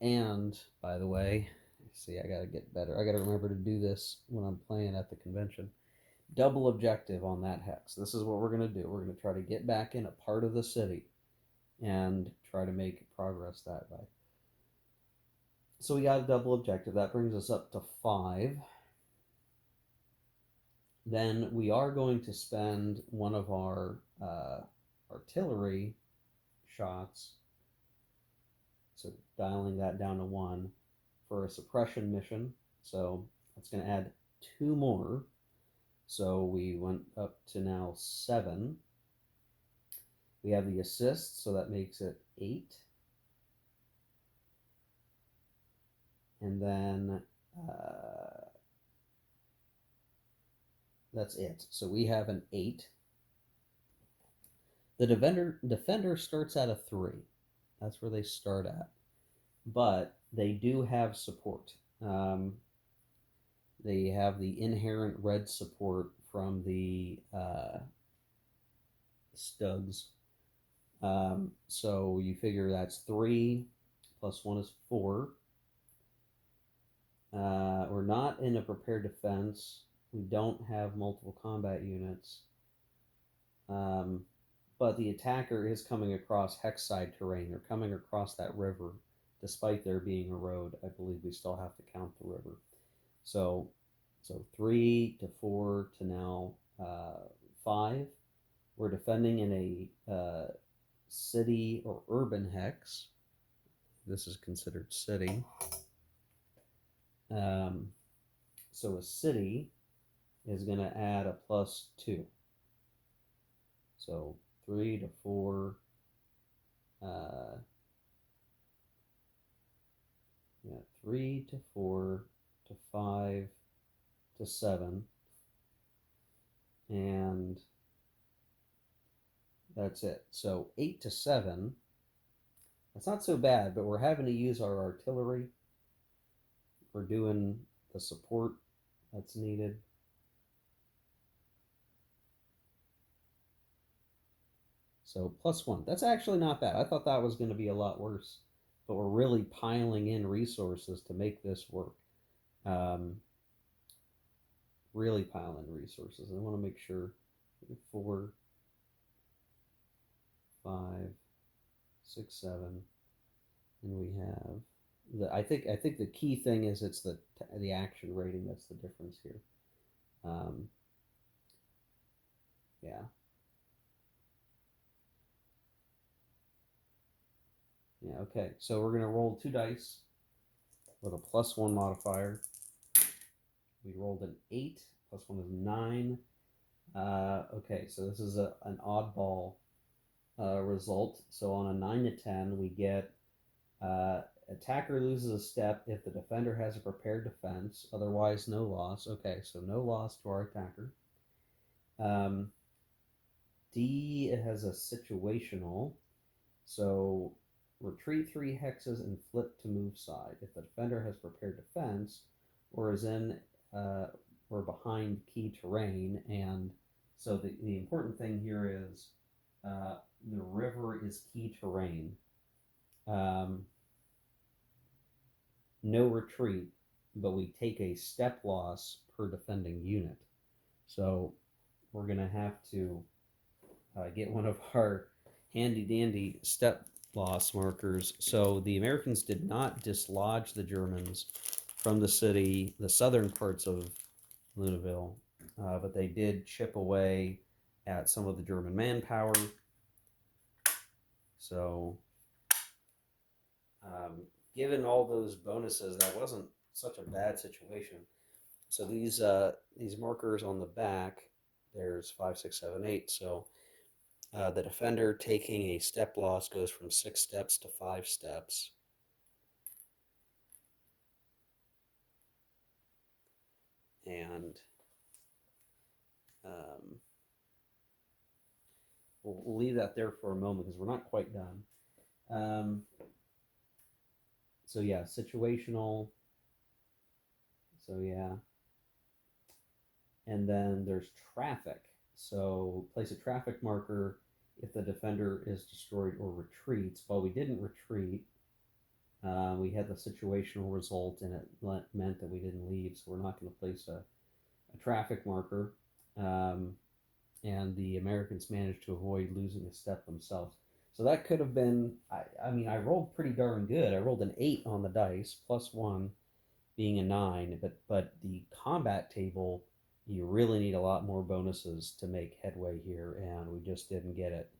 And by the way, see, I gotta get better. I gotta remember to do this when I'm playing at the convention. Double objective on that hex. This is what we're gonna do. We're gonna try to get back in a part of the city and try to make progress that way. So we got a double objective. That brings us up to 5. Then we are going to spend one of our artillery shots, so dialing that down to 1, for a suppression mission. So that's going to add 2 more. So we went up to now 7. We have the assist, so that makes it 8. And then that's it. So we have an 8. The defender starts at a 3. That's where they start at. But they do have support. They have the inherent red support from the studs. So you figure that's 3 plus 1 is 4. We're not in a prepared defense. We don't have multiple combat units. But the attacker is coming across hex-side terrain. They're coming across that river. Despite there being a road, I believe we still have to count the river. So 3 to 4 to now 5. We're defending in a city or urban hex. This is considered city. So a city is going to add a +2. So 3 to 4. 3 to 4 to 5 to 7. And that's it. So 8 to 7. That's not so bad, but we're having to use our artillery. for doing the support that's needed. So +1. That's actually not bad. I thought that was going to be a lot worse, but we're really piling in resources to make this work. Um, really piling in resources. I want to make sure 4, 5, 6, 7, and we have the. I think the key thing is it's the action rating that's the difference here. Um, yeah, yeah. Okay, so we're gonna roll 2 dice with a +1 modifier. We rolled an 8. +1 is 9. Okay, so this is an oddball result. So on a 9 to 10, we get attacker loses a step if the defender has a prepared defense. Otherwise, no loss. Okay, so no loss to our attacker. Um, D, it has a situational. So retreat 3 hexes and flip to move side. If the defender has prepared defense or is in or behind key terrain. And so the important thing here is the river is key terrain. No retreat, but we take a step loss per defending unit. So we're going to have to get one of our handy dandy step loss markers. So the Americans did not dislodge the Germans from the city, the southern parts of Luneville, but they did chip away at some of the German manpower. So, given all those bonuses, that wasn't such a bad situation. So these markers on the back, there's 5, 6, 7, 8. So the defender taking a step loss goes from 6 steps to 5 steps. And we'll leave that there for a moment because we're not quite done. So yeah, situational. So yeah. And then there's traffic. So place a traffic marker if the defender is destroyed or retreats. Well, we didn't retreat. We had the situational result, and it meant that we didn't leave, so we're not going to place a traffic marker. And the Americans managed to avoid losing a step themselves. So that could have been, I mean, I rolled pretty darn good. I rolled an 8 on the dice, +1 being a 9, but the combat table, you really need a lot more bonuses to make headway here, and we just didn't get it.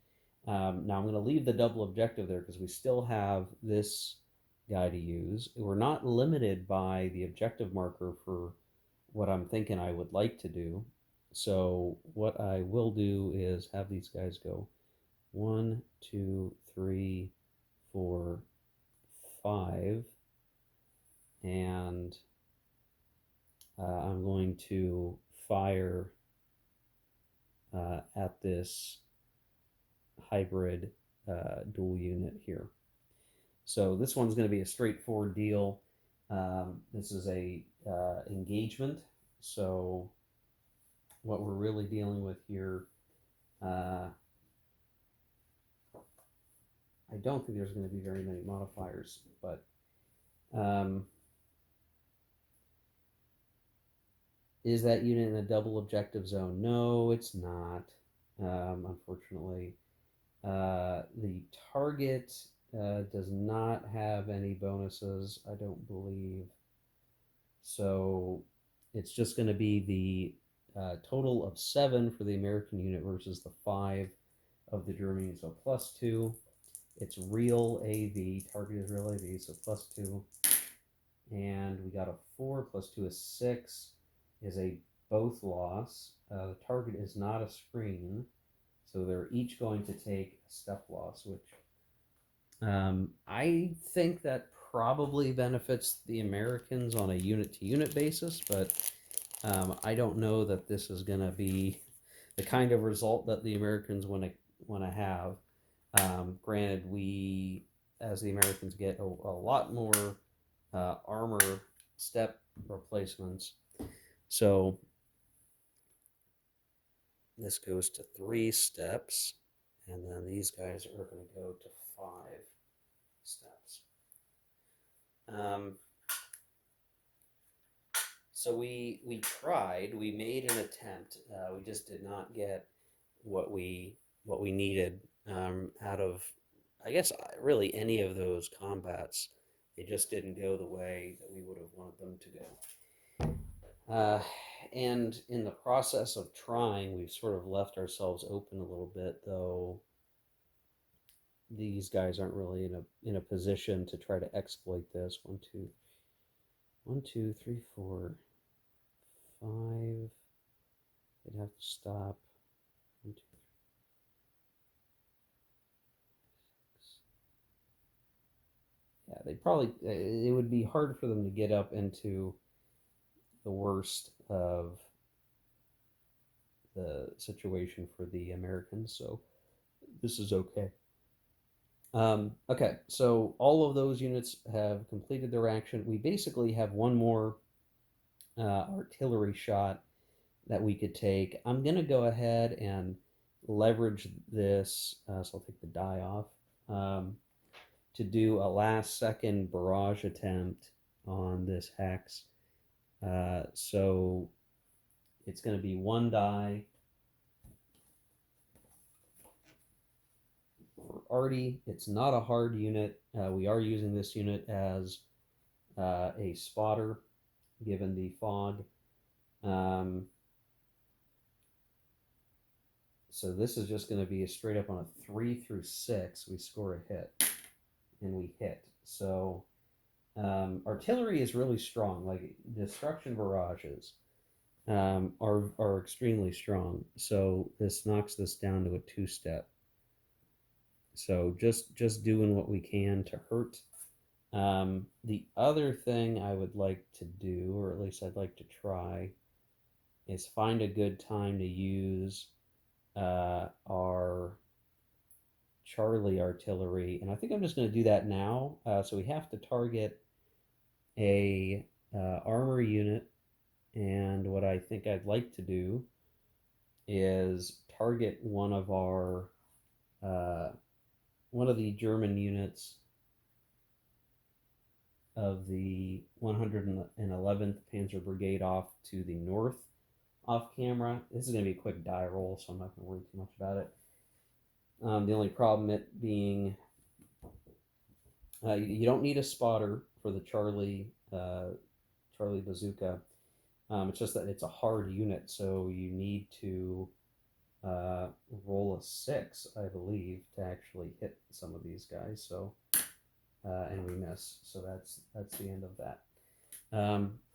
Now I'm going to leave the double objective there because we still have this guy to use. We're not limited by the objective marker for what I'm thinking I would like to do. So what I will do is have these guys go 1, 2, 3, 4, 5, and I'm going to fire at this hybrid dual unit here. So this one's going to be a straightforward deal. This is a engagement. So what we're really dealing with here, I don't think there's going to be very many modifiers, but is that unit in a double objective zone? No, it's not, unfortunately. The target does not have any bonuses, I don't believe. So it's just going to be the total of 7 for the American unit versus the 5 of the German unit. So +2. It's real AV. Target is real AV, so +2. And we got a 4. +2 is 6. Is a both loss. The target is not a screen. So they're each going to take a step loss, which I think that probably benefits the Americans on a unit-to-unit basis, but I don't know that this is going to be the kind of result that the Americans want to have. Granted, we, as the Americans, get a lot more armor step replacements. So this goes to 3 steps, and then these guys are going to go to 5 steps. So we tried, we made an attempt. We just did not get what we needed out of, I guess, really any of those combats. They just didn't go the way that we would have wanted them to go. And in the process of trying, we've sort of left ourselves open a little bit, though these guys aren't really in a position to try to exploit this. 1, 2, 3, 4, 5. They'd have to stop. 1, 2, 3, 6. Yeah, they probably. It would be hard for them to get up into the worst of the situation for the Americans. So this is okay. Okay, so all of those units have completed their action. We basically have one more artillery shot that we could take. I'm going to go ahead and leverage this, so I'll take the die off, to do a last second barrage attempt on this hex. So it's going to be 1 die for Artie. It's not a hard unit. We are using this unit as a spotter given the fog. So this is just going to be a straight up on a 3 through 6. We score a hit, and we hit. So artillery is really strong. Like destruction barrages are extremely strong. So this knocks this down to a 2-step. So just doing what we can to hurt. The other thing I would like to do, or at least I'd like to try, is find a good time to use our Charlie artillery, and I think I'm just going to do that now. So we have to target a armor unit, and what I think I'd like to do is target one of our one of the German units of the 111th Panzer Brigade off to the north off camera. This is going to be a quick die roll, so I'm not going to worry too much about it. The only problem it being you don't need a spotter for the Charlie bazooka. It's just that it's a hard unit, so you need to roll a 6, I believe, to actually hit some of these guys. So and we miss. So that's the end of that.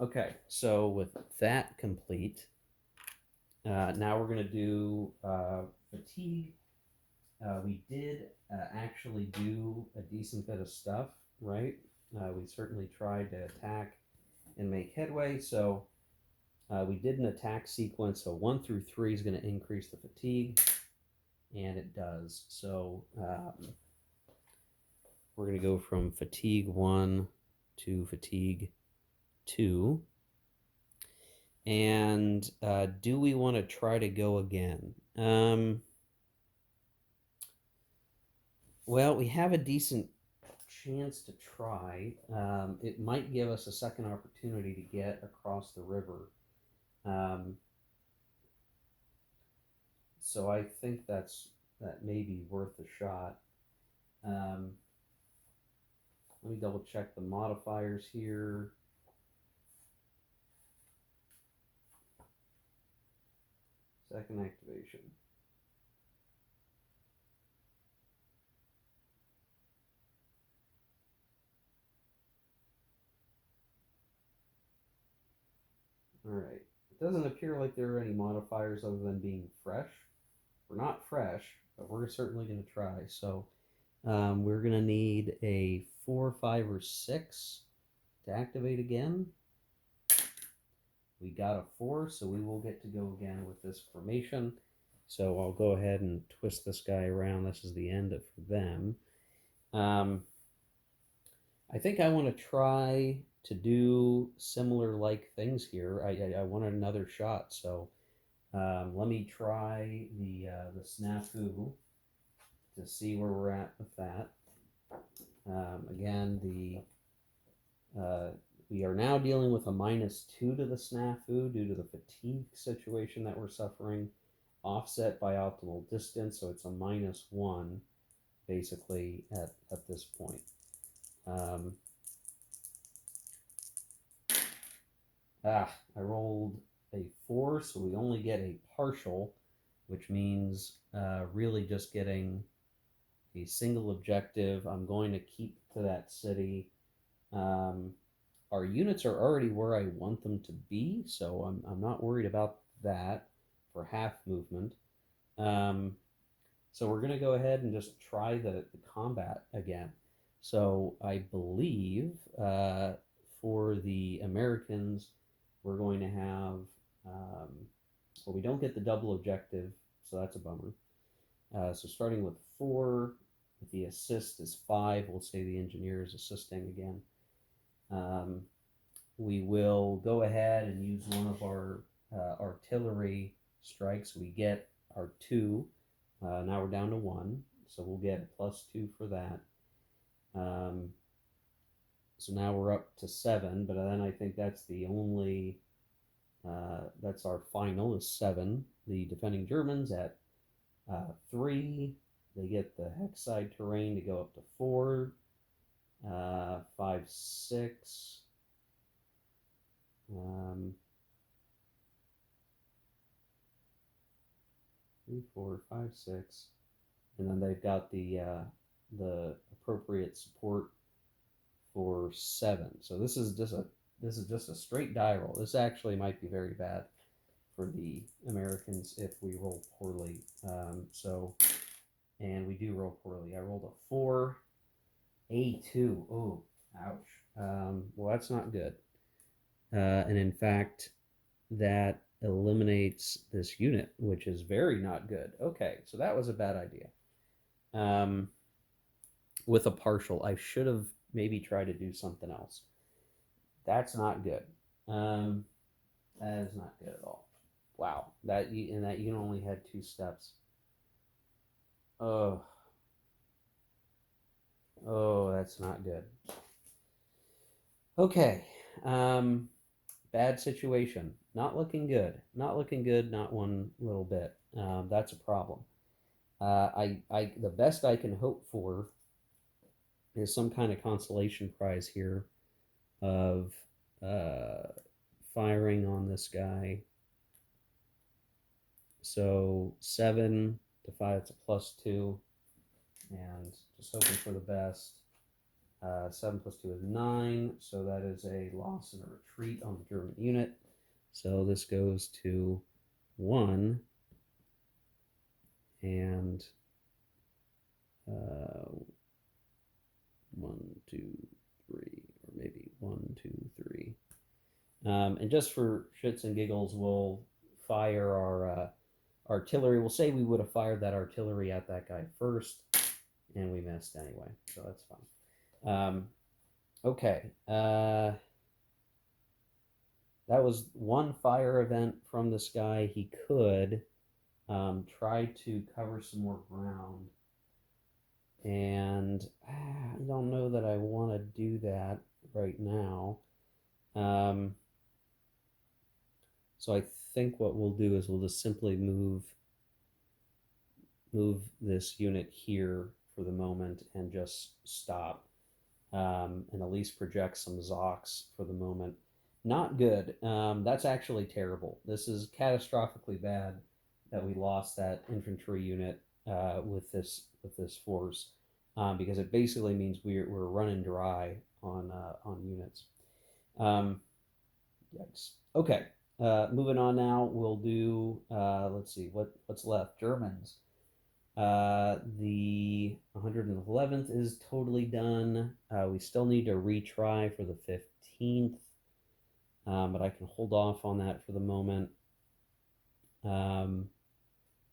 Okay, so with that complete, now we're going to do fatigue. We did actually do a decent bit of stuff, right? We certainly tried to attack and make headway. So we did an attack sequence. So 1 through 3 is going to increase the fatigue, and it does. So we're going to go from fatigue 1 to fatigue 2. And do we want to try to go again? Well, we have a decent chance to try. It might give us a second opportunity to get across the river. So I think that may be worth a shot. Let me double check the modifiers here. Second activation. All right. It doesn't appear like there are any modifiers other than being fresh. We're not fresh, but we're certainly going to try. So we're going to need a 4, 5, or 6 to activate again. We got a 4, so we will get to go again with this formation. So I'll go ahead and twist this guy around. This is the end for them. I think I want to try to do similar like things here, I wanted another shot. So let me try the snafu to see where we're at with that. Again, we are now dealing with a -2 to the snafu due to the fatigue situation that we're suffering, offset by optimal distance, so it's a -1 basically at this point. I rolled a 4, so we only get a partial, which means really just getting a single objective. I'm going to keep to that city. Our units are already where I want them to be, so I'm not worried about that for half movement. So we're going to go ahead and just try the combat again. So I believe for the Americans, we're going to have, well, we don't get the double objective, so that's a bummer. So starting with 4, the assist is 5. We'll say the engineer is assisting again. We will go ahead and use one of our artillery strikes. We get our 2. Now we're down to 1, so we'll get +2 for that. So now we're up to 7, but then I think that's the only, that's our final is 7. The defending Germans at 3, they get the Hexside terrain to go up to 4, 5, 6. 3, 4, 5, 6, and then they've got the appropriate support for 7. So this is just a straight die roll. This actually might be very bad for the Americans if we roll poorly. And we do roll poorly. I rolled a 4, A2. Oh, ouch. Well, that's not good. And in fact, that eliminates this unit, which is very not good. Okay, so that was a bad idea. With a partial, I should have maybe tried to do something else. That's not good. That is not good at all. Wow, that you only had 2 steps. Oh, that's not good. Okay, bad situation. Not looking good. Not looking good. Not one little bit. That's a problem. The best I can hope for is some kind of consolation prize here of firing on this guy. So 7 to 5, it's a +2, and just hoping for the best. 7 + 2 is 9, so that is a loss and a retreat on the German unit. So this goes to 1, and 1, 2, 3, or maybe 1, 2, 3. And just for shits and giggles, we'll fire our artillery. We'll say we would have fired that artillery at that guy first, and we missed anyway, so that's fine. Okay. That was one fire event from this guy. He could try to cover some more ground. And I don't know that I want to do that right now. So I think what we'll do is we'll just simply move this unit here for the moment and just stop. And at least project some Zocs for the moment. Not good. That's actually terrible. This is catastrophically bad that we lost that infantry unit with this force, because it basically means we're running dry on units. Yikes. Okay. Moving on now, we'll do. Let's see what's left. Germans. The 111th is totally done. We still need to retry for the 15th, but I can hold off on that for the moment.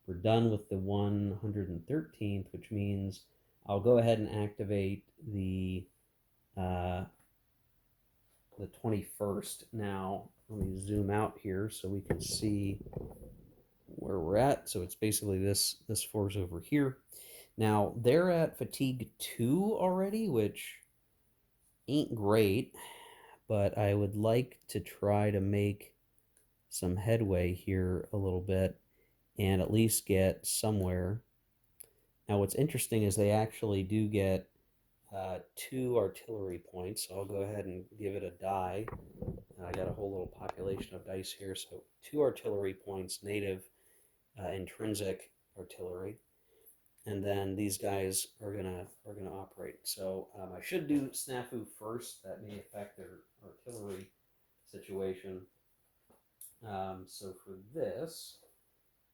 We're done with the 113th, which means I'll go ahead and activate the the 21st. Now, let me zoom out here so we can see where we're at. So it's basically this force over here. Now, they're at fatigue 2 already, which ain't great, but I would like to try to make some headway here a little bit and at least get somewhere. Now, what's interesting is they actually do get 2 artillery points. So I'll go ahead and give it a die. I got a whole little population of dice here. So 2 artillery points, native intrinsic artillery. And then these guys are gonna operate. So I should do snafu first. That may affect their artillery situation. So for this,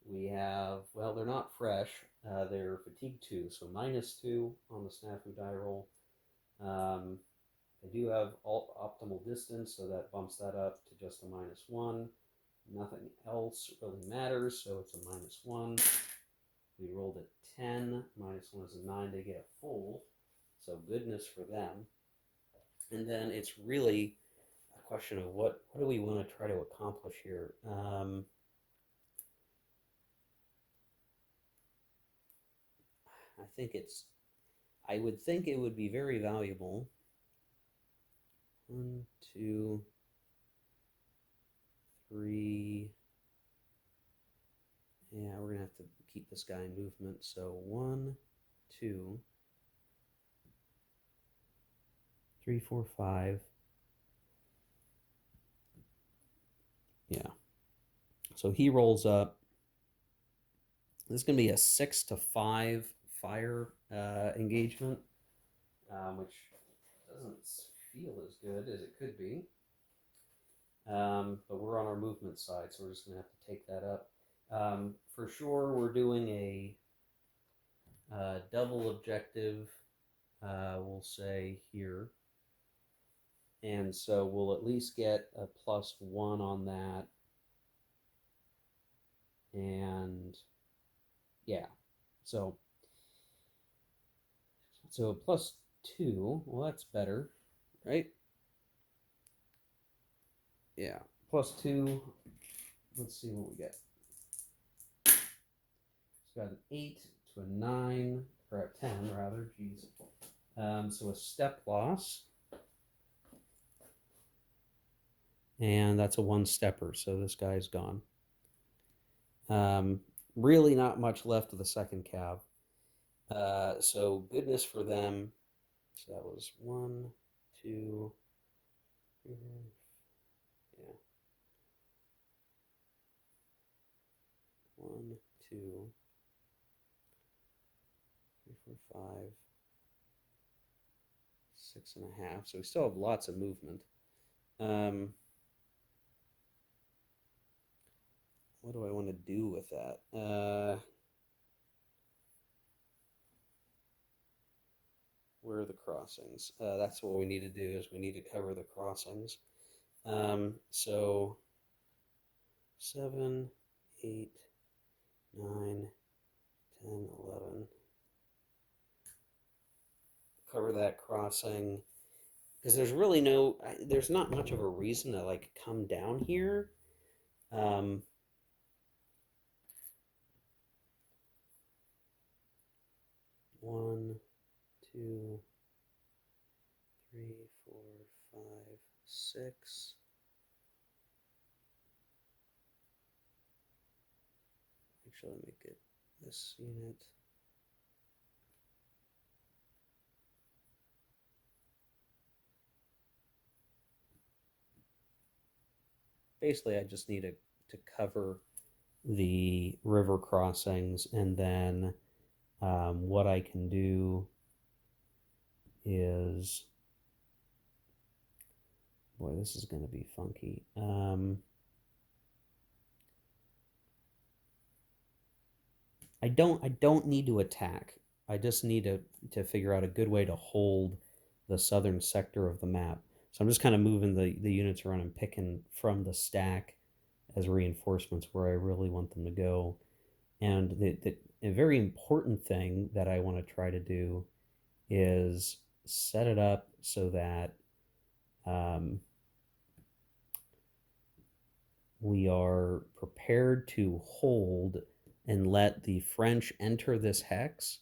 we have, well, they're not fresh. They're fatigue 2, so -2 on the snafu die roll. They do have optimal distance, so that bumps that up to just a -1. Nothing else really matters, so it's a -1. We rolled a 10, -1 is a 9, they get a full, so goodness for them. And then it's really a question of what do we want to try to accomplish here? I would think it would be very valuable. 1, 2, 3. Yeah, we're gonna have to keep this guy in movement. So 1, 2, 3, 4, 5. Yeah. So he rolls up. This is gonna be a 6 to 5 fire engagement, which doesn't feel as good as it could be. But we're on our movement side, so we're just going to have to take that up. For sure, we're doing a double objective, we'll say here. And so we'll at least get a +1 on that. And yeah, so a +2, well, that's better, right? Yeah, +2. Let's see what we get. It's got an 8 to a 9, or a 10 rather. Geez. So a step loss, and that's a 1-stepper. So this guy's gone. Really not much left of the second cav. So goodness for them. So that was 1, 2, 3, yeah. 1, 2, 3, 4, 5, 6.5. So we still have lots of movement. What do I want to do with that? Where are the crossings? That's what we need to do, is we need to cover the crossings. So 7, 8, 9, 10, 11. Cover that crossing. Because there's really there's not much of a reason to like come down here. 1, 2, 3, 4, 5, 6. Actually, let me get this unit. Basically, I just need to cover the river crossings, and then what I can do is, boy, this is going to be funky. I don't need to attack. I just need to figure out a good way to hold the southern sector of the map. So I'm just kind of moving the units around and picking from the stack as reinforcements where I really want them to go. And a very important thing that I want to try to do is set it up so that we are prepared to hold and let the French enter this hex,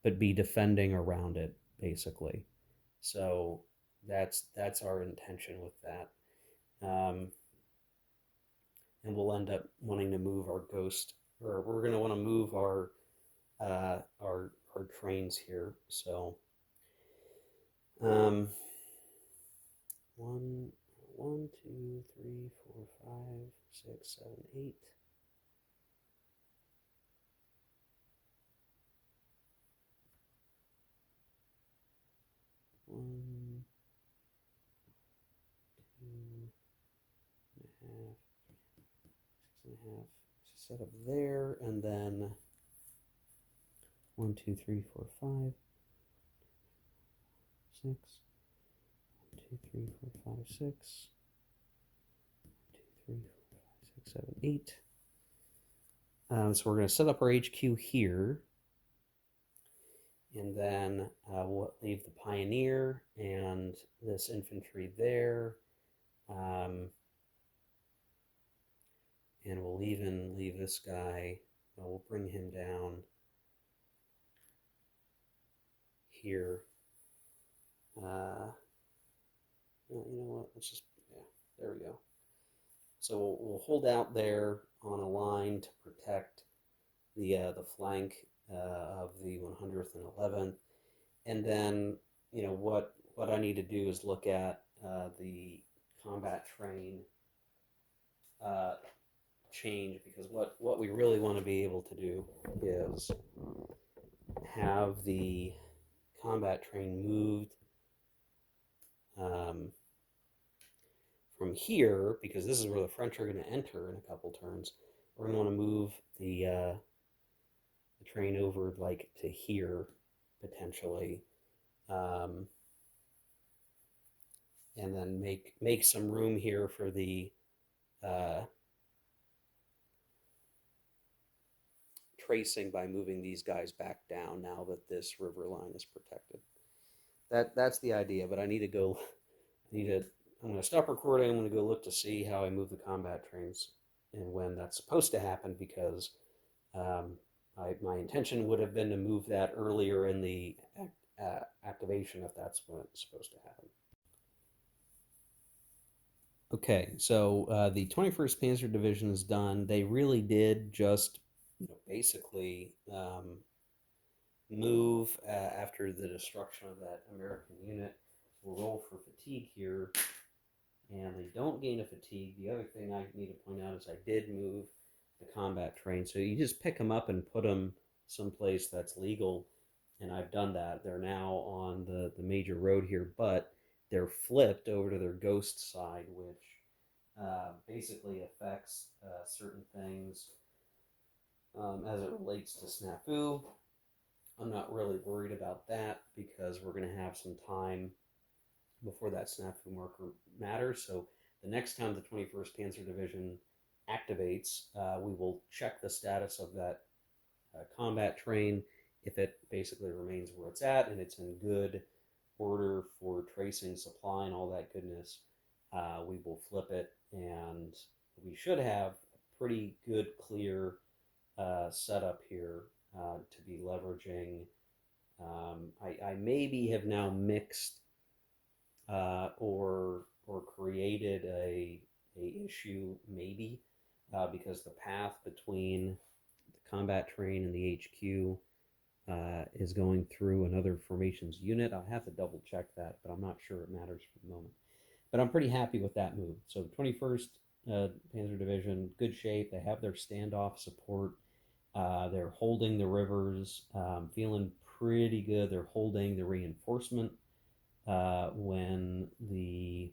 but be defending around it, basically. So that's our intention with that. And we'll end up wanting to move our ghost, or we're going to want to move our trains here. So um, one, 8. One, 2.5, 6.5. Set up there, and then 1, 2, 3, 4, 5, 6. 1, 2, 3, 4, 5, 6. 1, 2, 3, 4, 5, 6, 7, 8. So we're going to set up our HQ here, and then we'll leave the Pioneer and this infantry there. And we'll even leave this guy, we'll bring him down here. You know what, let's just, yeah, there we go. So we'll hold out there on a line to protect the flank of the 100th and 11th. And then, you know, what I need to do is look at the combat train change, because what we really want to be able to do is have the combat train moved from here, because this is where the French are going to enter in a couple turns. We're going to want to move the train over like to here potentially, and then make some room here for the tracing by moving these guys back down now that this river line is protected. That's the idea, but I need to go. I'm going to stop recording. I'm going to go look to see how I move the combat trains and when that's supposed to happen, because my intention would have been to move that earlier in the activation, if that's when it's supposed to happen. Okay, so the 21st Panzer Division is done. They really did just basically move after the destruction of that American unit. We'll roll for fatigue here, and they don't gain a fatigue. The other thing I need to point out is I did move the combat train. So you just pick them up and put them someplace that's legal, and I've done that. They're now on the major road here, but they're flipped over to their ghost side, which basically affects certain things as it relates to snafu. I'm not really worried about that, because we're going to have some time before that snafu marker matters. So the next time the 21st Panzer Division activates, we will check the status of that combat train. If it basically remains where it's at and it's in good order for tracing, supply, and all that goodness, we will flip it, and we should have a pretty good, clear setup here to be leveraging. I maybe have now mixed or created a issue, maybe, because the path between the combat train and the HQ is going through another formations unit. I'll have to double check that, but I'm not sure it matters for the moment. But I'm pretty happy with that move. So the 21st Panzer Division, good shape. They have their standoff support. They're holding the rivers, feeling pretty good. They're holding the reinforcement when the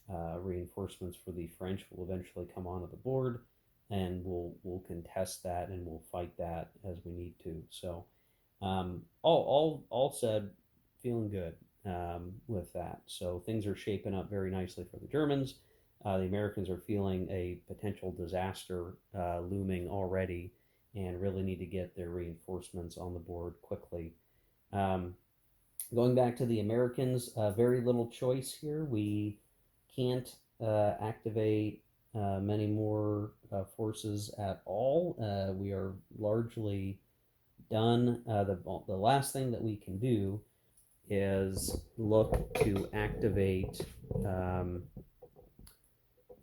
reinforcements for the French will eventually come onto the board, and we'll contest that, and we'll fight that as we need to. So all said, feeling good with that. So things are shaping up very nicely for the Germans. The Americans are feeling a potential disaster looming already, and really need to get their reinforcements on the board quickly. Going back to the Americans, very little choice here. We can't activate many more forces at all. We are largely done. The last thing that we can do is look to activate, um,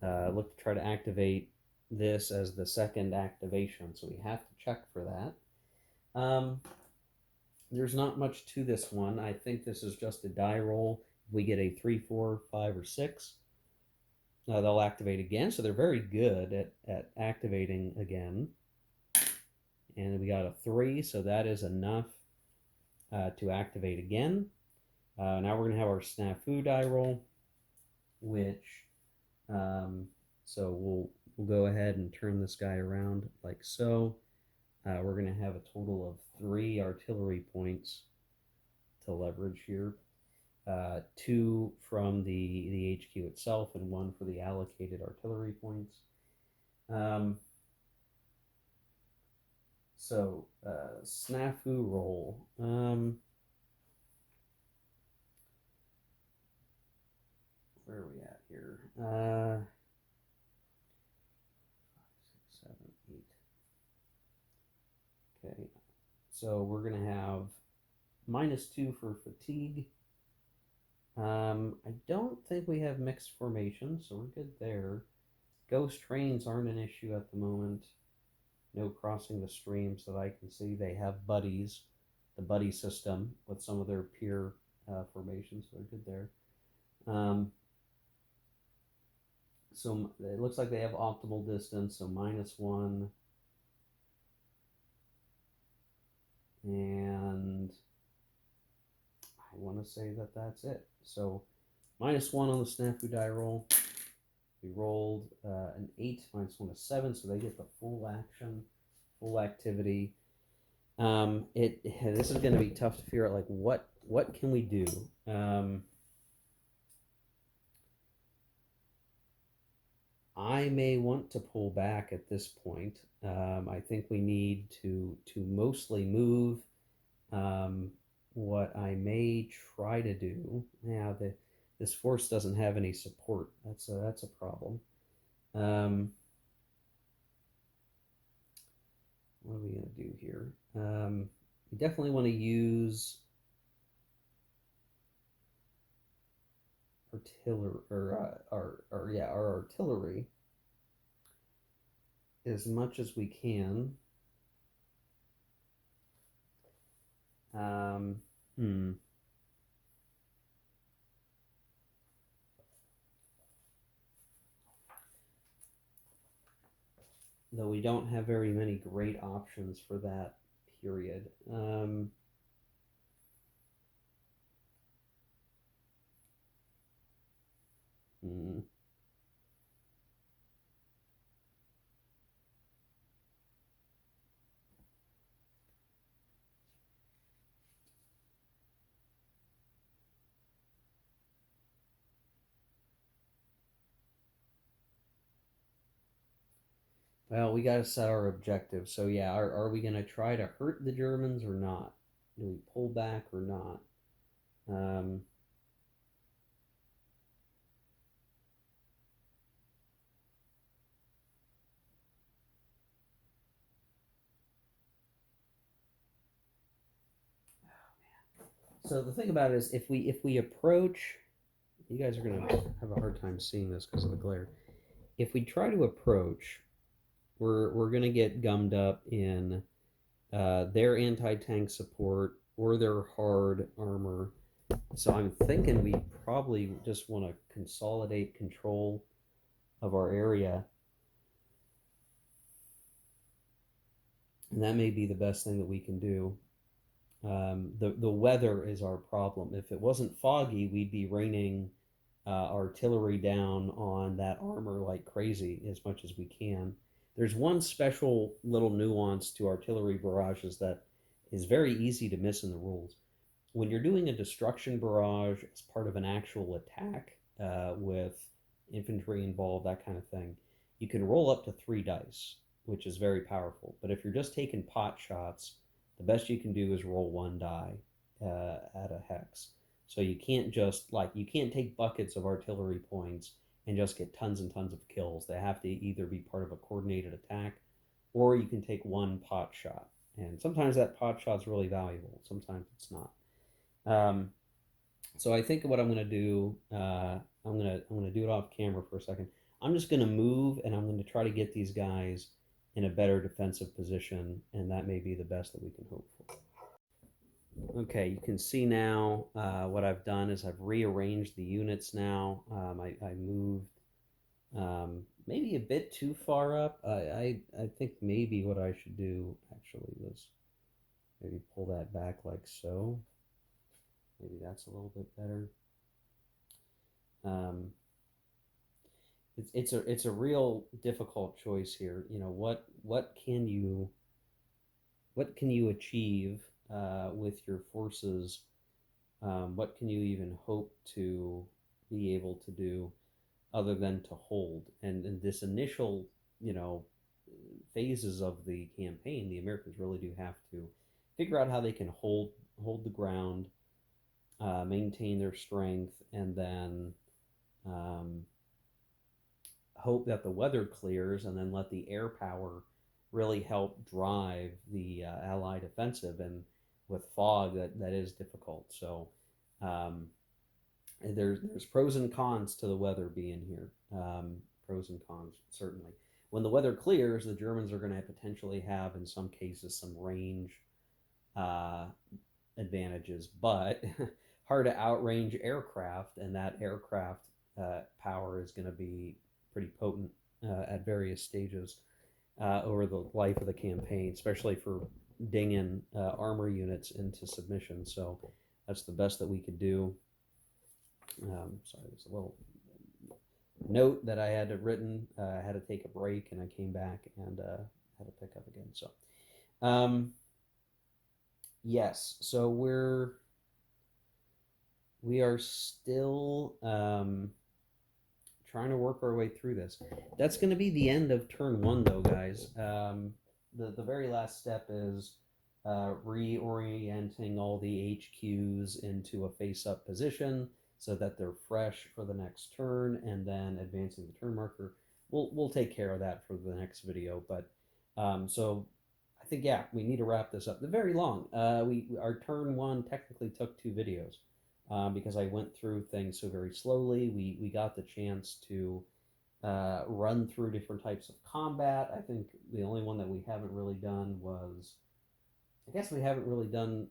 look to try to activate this as the second activation. So we have to check for that. There's not much to this one. I think this is just a die roll. If we get a 3, 4, 5, or 6, they'll activate again. So they're very good at activating again. And we got a 3, so that is enough to activate again. Now we're going to have our snafu die roll, which, so we'll go ahead and turn this guy around like so. We're going to have a total of 3 artillery points to leverage here. 2 from the HQ itself and 1 for the allocated artillery points. So snafu roll. Where are we at here? 5, 6, 7, 8. Okay, so we're gonna have -2 for fatigue. I don't think we have mixed formation, so we're good there. Ghost trains aren't an issue at the moment. No crossing the streams that I can see. They have buddies, the buddy system with some of their peer formations, so they're good there. So it looks like they have optimal distance, so -1. And I want to say that that's it. So -1 on the snafu die roll. We rolled an 8, -1 is 7, so they get the full action, full activity. This is going to be tough to figure out, like, what can we do? I may want to pull back at this point. I think we need to mostly move. What I may try to do now, this force doesn't have any support. That's a problem. What are we going to do here? We definitely want to use artillery, or our artillery as much as we can. Though we don't have very many great options for that period. Well, we got to set our objective. So yeah, are we going to try to hurt the Germans or not? Do we pull back or not? So the thing about it is, if we approach, you guys are going to have a hard time seeing this because of the glare. If we try to approach, we're going to get gummed up in their anti-tank support or their hard armor. So I'm thinking we probably just want to consolidate control of our area. And that may be the best thing that we can do. The weather is our problem. If it wasn't foggy, we'd be raining artillery down on that armor like crazy as much as we can. There's one special little nuance to artillery barrages that is very easy to miss in the rules. When you're doing a destruction barrage as part of an actual attack with infantry involved, that kind of thing, you can roll up to 3 dice, which is very powerful. But if you're just taking pot shots, the best you can do is roll 1 die at a hex. So you can't just, like, you can't take buckets of artillery points and just get tons and tons of kills. They have to either be part of a coordinated attack, or you can take one pot shot. And sometimes that pot shot's really valuable. Sometimes it's not. Um, so I think what I'm going to do, I'm gonna do it off camera for a second. I'm just going to move, and I'm going to try to get these guys in a better defensive position, and that may be the best that we can hope for. Okay, you can see now what I've done is I've rearranged the units now. I moved maybe a bit too far up. I think maybe what I should do actually was maybe pull that back like so. Maybe that's a little bit better. Um, it's a real difficult choice here. You know, what can you achieve with your forces? What can you even hope to be able to do other than to hold? And this initial, you know, phases of the campaign, the Americans really do have to figure out how they can hold the ground, maintain their strength, and then um, hope that the weather clears, and then let the air power really help drive the Allied offensive. And with fog, that is difficult. So um, there's pros and cons to the weather being here. Pros and cons certainly. When the weather clears, the Germans are going to potentially have, in some cases, some range uh, advantages, but hard to outrange aircraft, and that aircraft power is going to be pretty potent at various stages over the life of the campaign, especially for dinging armor units into submission. So that's the best that we could do. Sorry, there's a little note that I had written. I had to take a break, and I came back and had to pick up again. So, yes, so we are still trying to work our way through this. That's going to be the end of turn one, though, guys. The very last step is reorienting all the HQs into a face-up position so that they're fresh for the next turn, and then advancing the turn marker. We'll take care of that for the next video. But so I think, yeah, we need to wrap this up. They're very long. Our turn one technically took 2 videos. Because I went through things so very slowly. We got the chance to run through different types of combat. I think the only one that we haven't really done was, I guess we haven't really done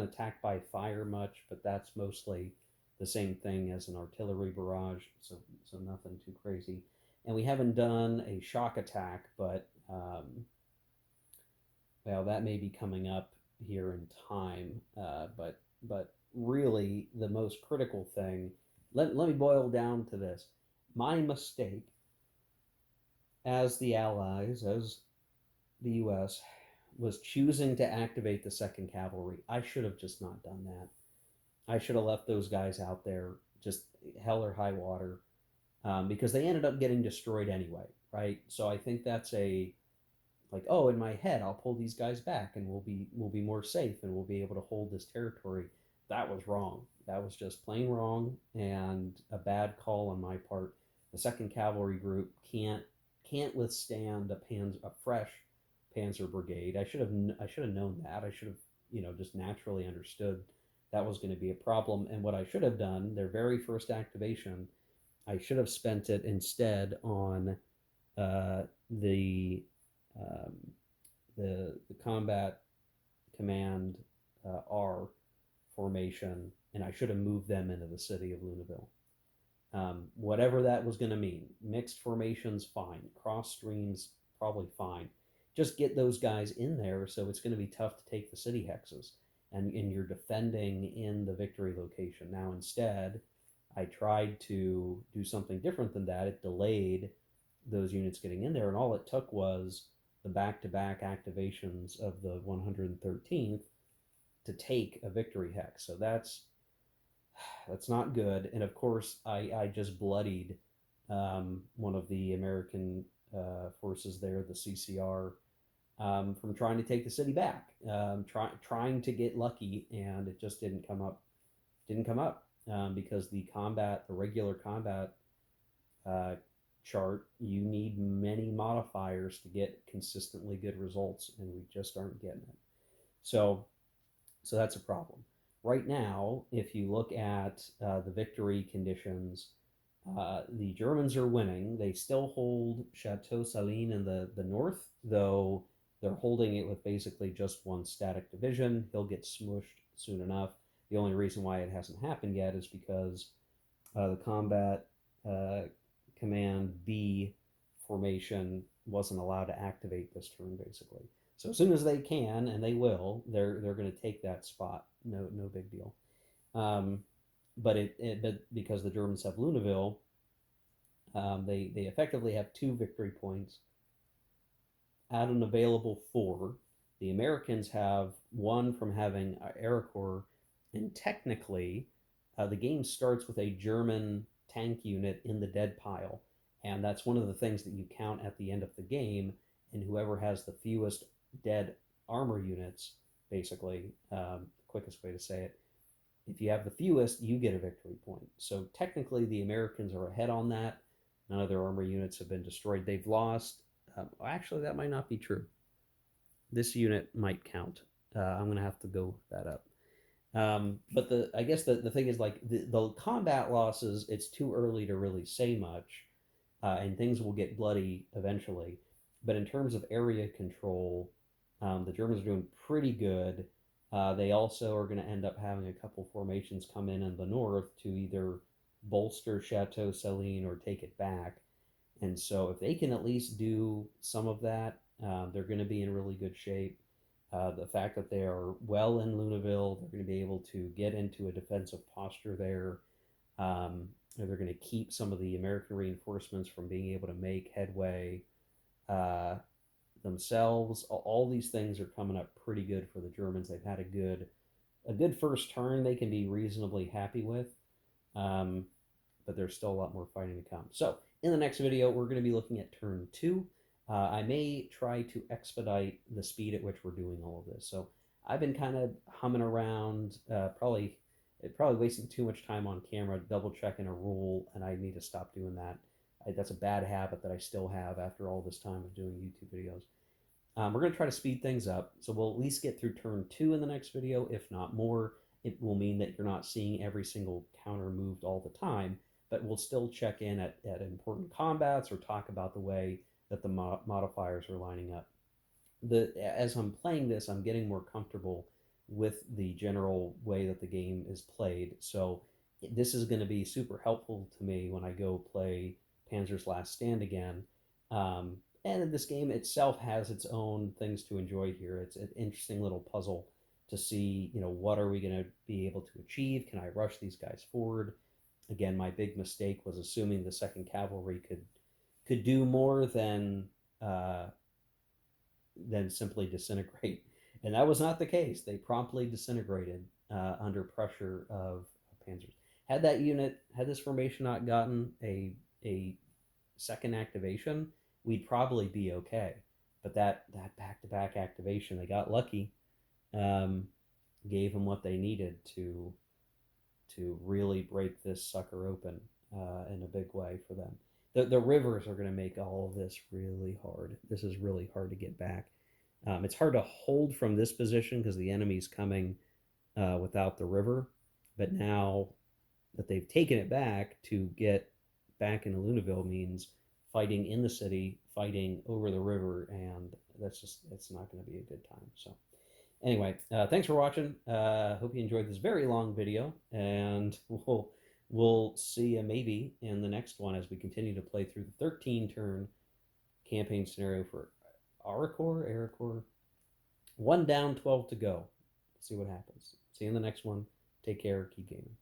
attack by fire much, but that's mostly the same thing as an artillery barrage, so nothing too crazy. And we haven't done a shock attack, but well, that may be coming up here in time. But really, the most critical thing, let me boil down to this. My mistake as the Allies, as the US, was choosing to activate the 2nd Cavalry. I should have just not done that. I should have left those guys out there, just hell or high water, because they ended up getting destroyed anyway, right? So I think that's like, oh, in my head, I'll pull these guys back, and we'll be more safe, and we'll be able to hold this territory. That was wrong. That was just plain wrong, and a bad call on my part. The 2nd Cavalry Group can't withstand a fresh Panzer Brigade. I should have known that. I should have just naturally understood that was going to be a problem. And what I should have done, their very first activation, I should have spent it instead on the um, the combat command R formation, and I should have moved them into the city of Luneville. Whatever that was going to mean. Mixed formations, fine. Cross streams, probably fine. Just get those guys in there, so it's going to be tough to take the city hexes, and you're defending in the victory location. Now, instead, I tried to do something different than that. It delayed those units getting in there, and all it took was the back-to-back activations of the 113th to take a victory hex. So that's not good. And of course, I just bloodied one of the American forces there, the CCR, from trying to take the city back, trying to get lucky, and it just didn't come up. Because the regular combat uh, chart, you need many modifiers to get consistently good results, and we just aren't getting it. So, so that's a problem. Right now, if you look at the victory conditions, the Germans are winning. They still hold Chateau Salines in the north, though they're holding it with basically just one static division. He'll get smushed soon enough. The only reason why it hasn't happened yet is because the combat uh, command B formation wasn't allowed to activate this turn, basically. So as soon as they can, and they will, they're going to take that spot. No big deal. Um, but because the Germans have Luneville, they effectively have 2 victory points out of an available 4. The Americans have 1 from having Arracourt, and technically, the game starts with a German tank unit in the dead pile, and that's one of the things that you count at the end of the game. And whoever has the fewest dead armor units, basically, quickest way to say it, if you have the fewest, you get a victory point. So technically, the Americans are ahead on that. None of their armor units have been destroyed. They've lost. Actually, that might not be true. This unit might count. I'm going to have to go look that up. But I guess the thing is, like, the combat losses, it's too early to really say much, and things will get bloody eventually. But in terms of area control, the Germans are doing pretty good. They also are going to end up having a couple formations come in the north to either bolster Chateau Salines or take it back. And so, if they can at least do some of that, they're going to be in really good shape. The fact that they are well in Luneville, they're going to be able to get into a defensive posture there. They're going to keep some of the American reinforcements from being able to make headway uh, themselves. All these things are coming up pretty good for the Germans. They've had a good first turn. They can be reasonably happy with. Um, but there's still a lot more fighting to come. So in the next video, we're going to be looking at turn 2. I may try to expedite the speed at which we're doing all of this. So I've been kind of humming around, probably wasting too much time on camera, double checking a rule, and I need to stop doing that. That's a bad habit that I still have after all this time of doing YouTube videos. We're going to try to speed things up, so we'll at least get through turn 2 in the next video, if not more. It will mean that you're not seeing every single counter moved all the time, but we'll still check in at important combats or talk about the way that the modifiers are lining up. As I'm playing this, I'm getting more comfortable with the general way that the game is played, so this is going to be super helpful to me when I go play Panzer's Last Stand again. And this game itself has its own things to enjoy here. It's an interesting little puzzle to see, what are we going to be able to achieve? Can I rush these guys forward? Again, my big mistake was assuming the Second Cavalry could do more than simply disintegrate, and that was not the case. They promptly disintegrated under pressure of panzers. Had this formation not gotten a second activation, we'd probably be okay. But that back-to-back activation, they got lucky. Um, Gave them what they needed to really break this sucker open in a big way for them. The rivers are going to make all of this really hard. This is really hard to get back. It's hard to hold from this position because the enemy's coming without the river. But now that they've taken it back, to get back into Luneville means fighting in the city, fighting over the river, and that's not going to be a good time. So anyway, thanks for watching. Hope you enjoyed this very long video, and we'll see you maybe in the next one as we continue to play through the 13-turn campaign scenario for Arracourt. 1 down, 12 to go. See what happens. See you in the next one. Take care. Keep gaming.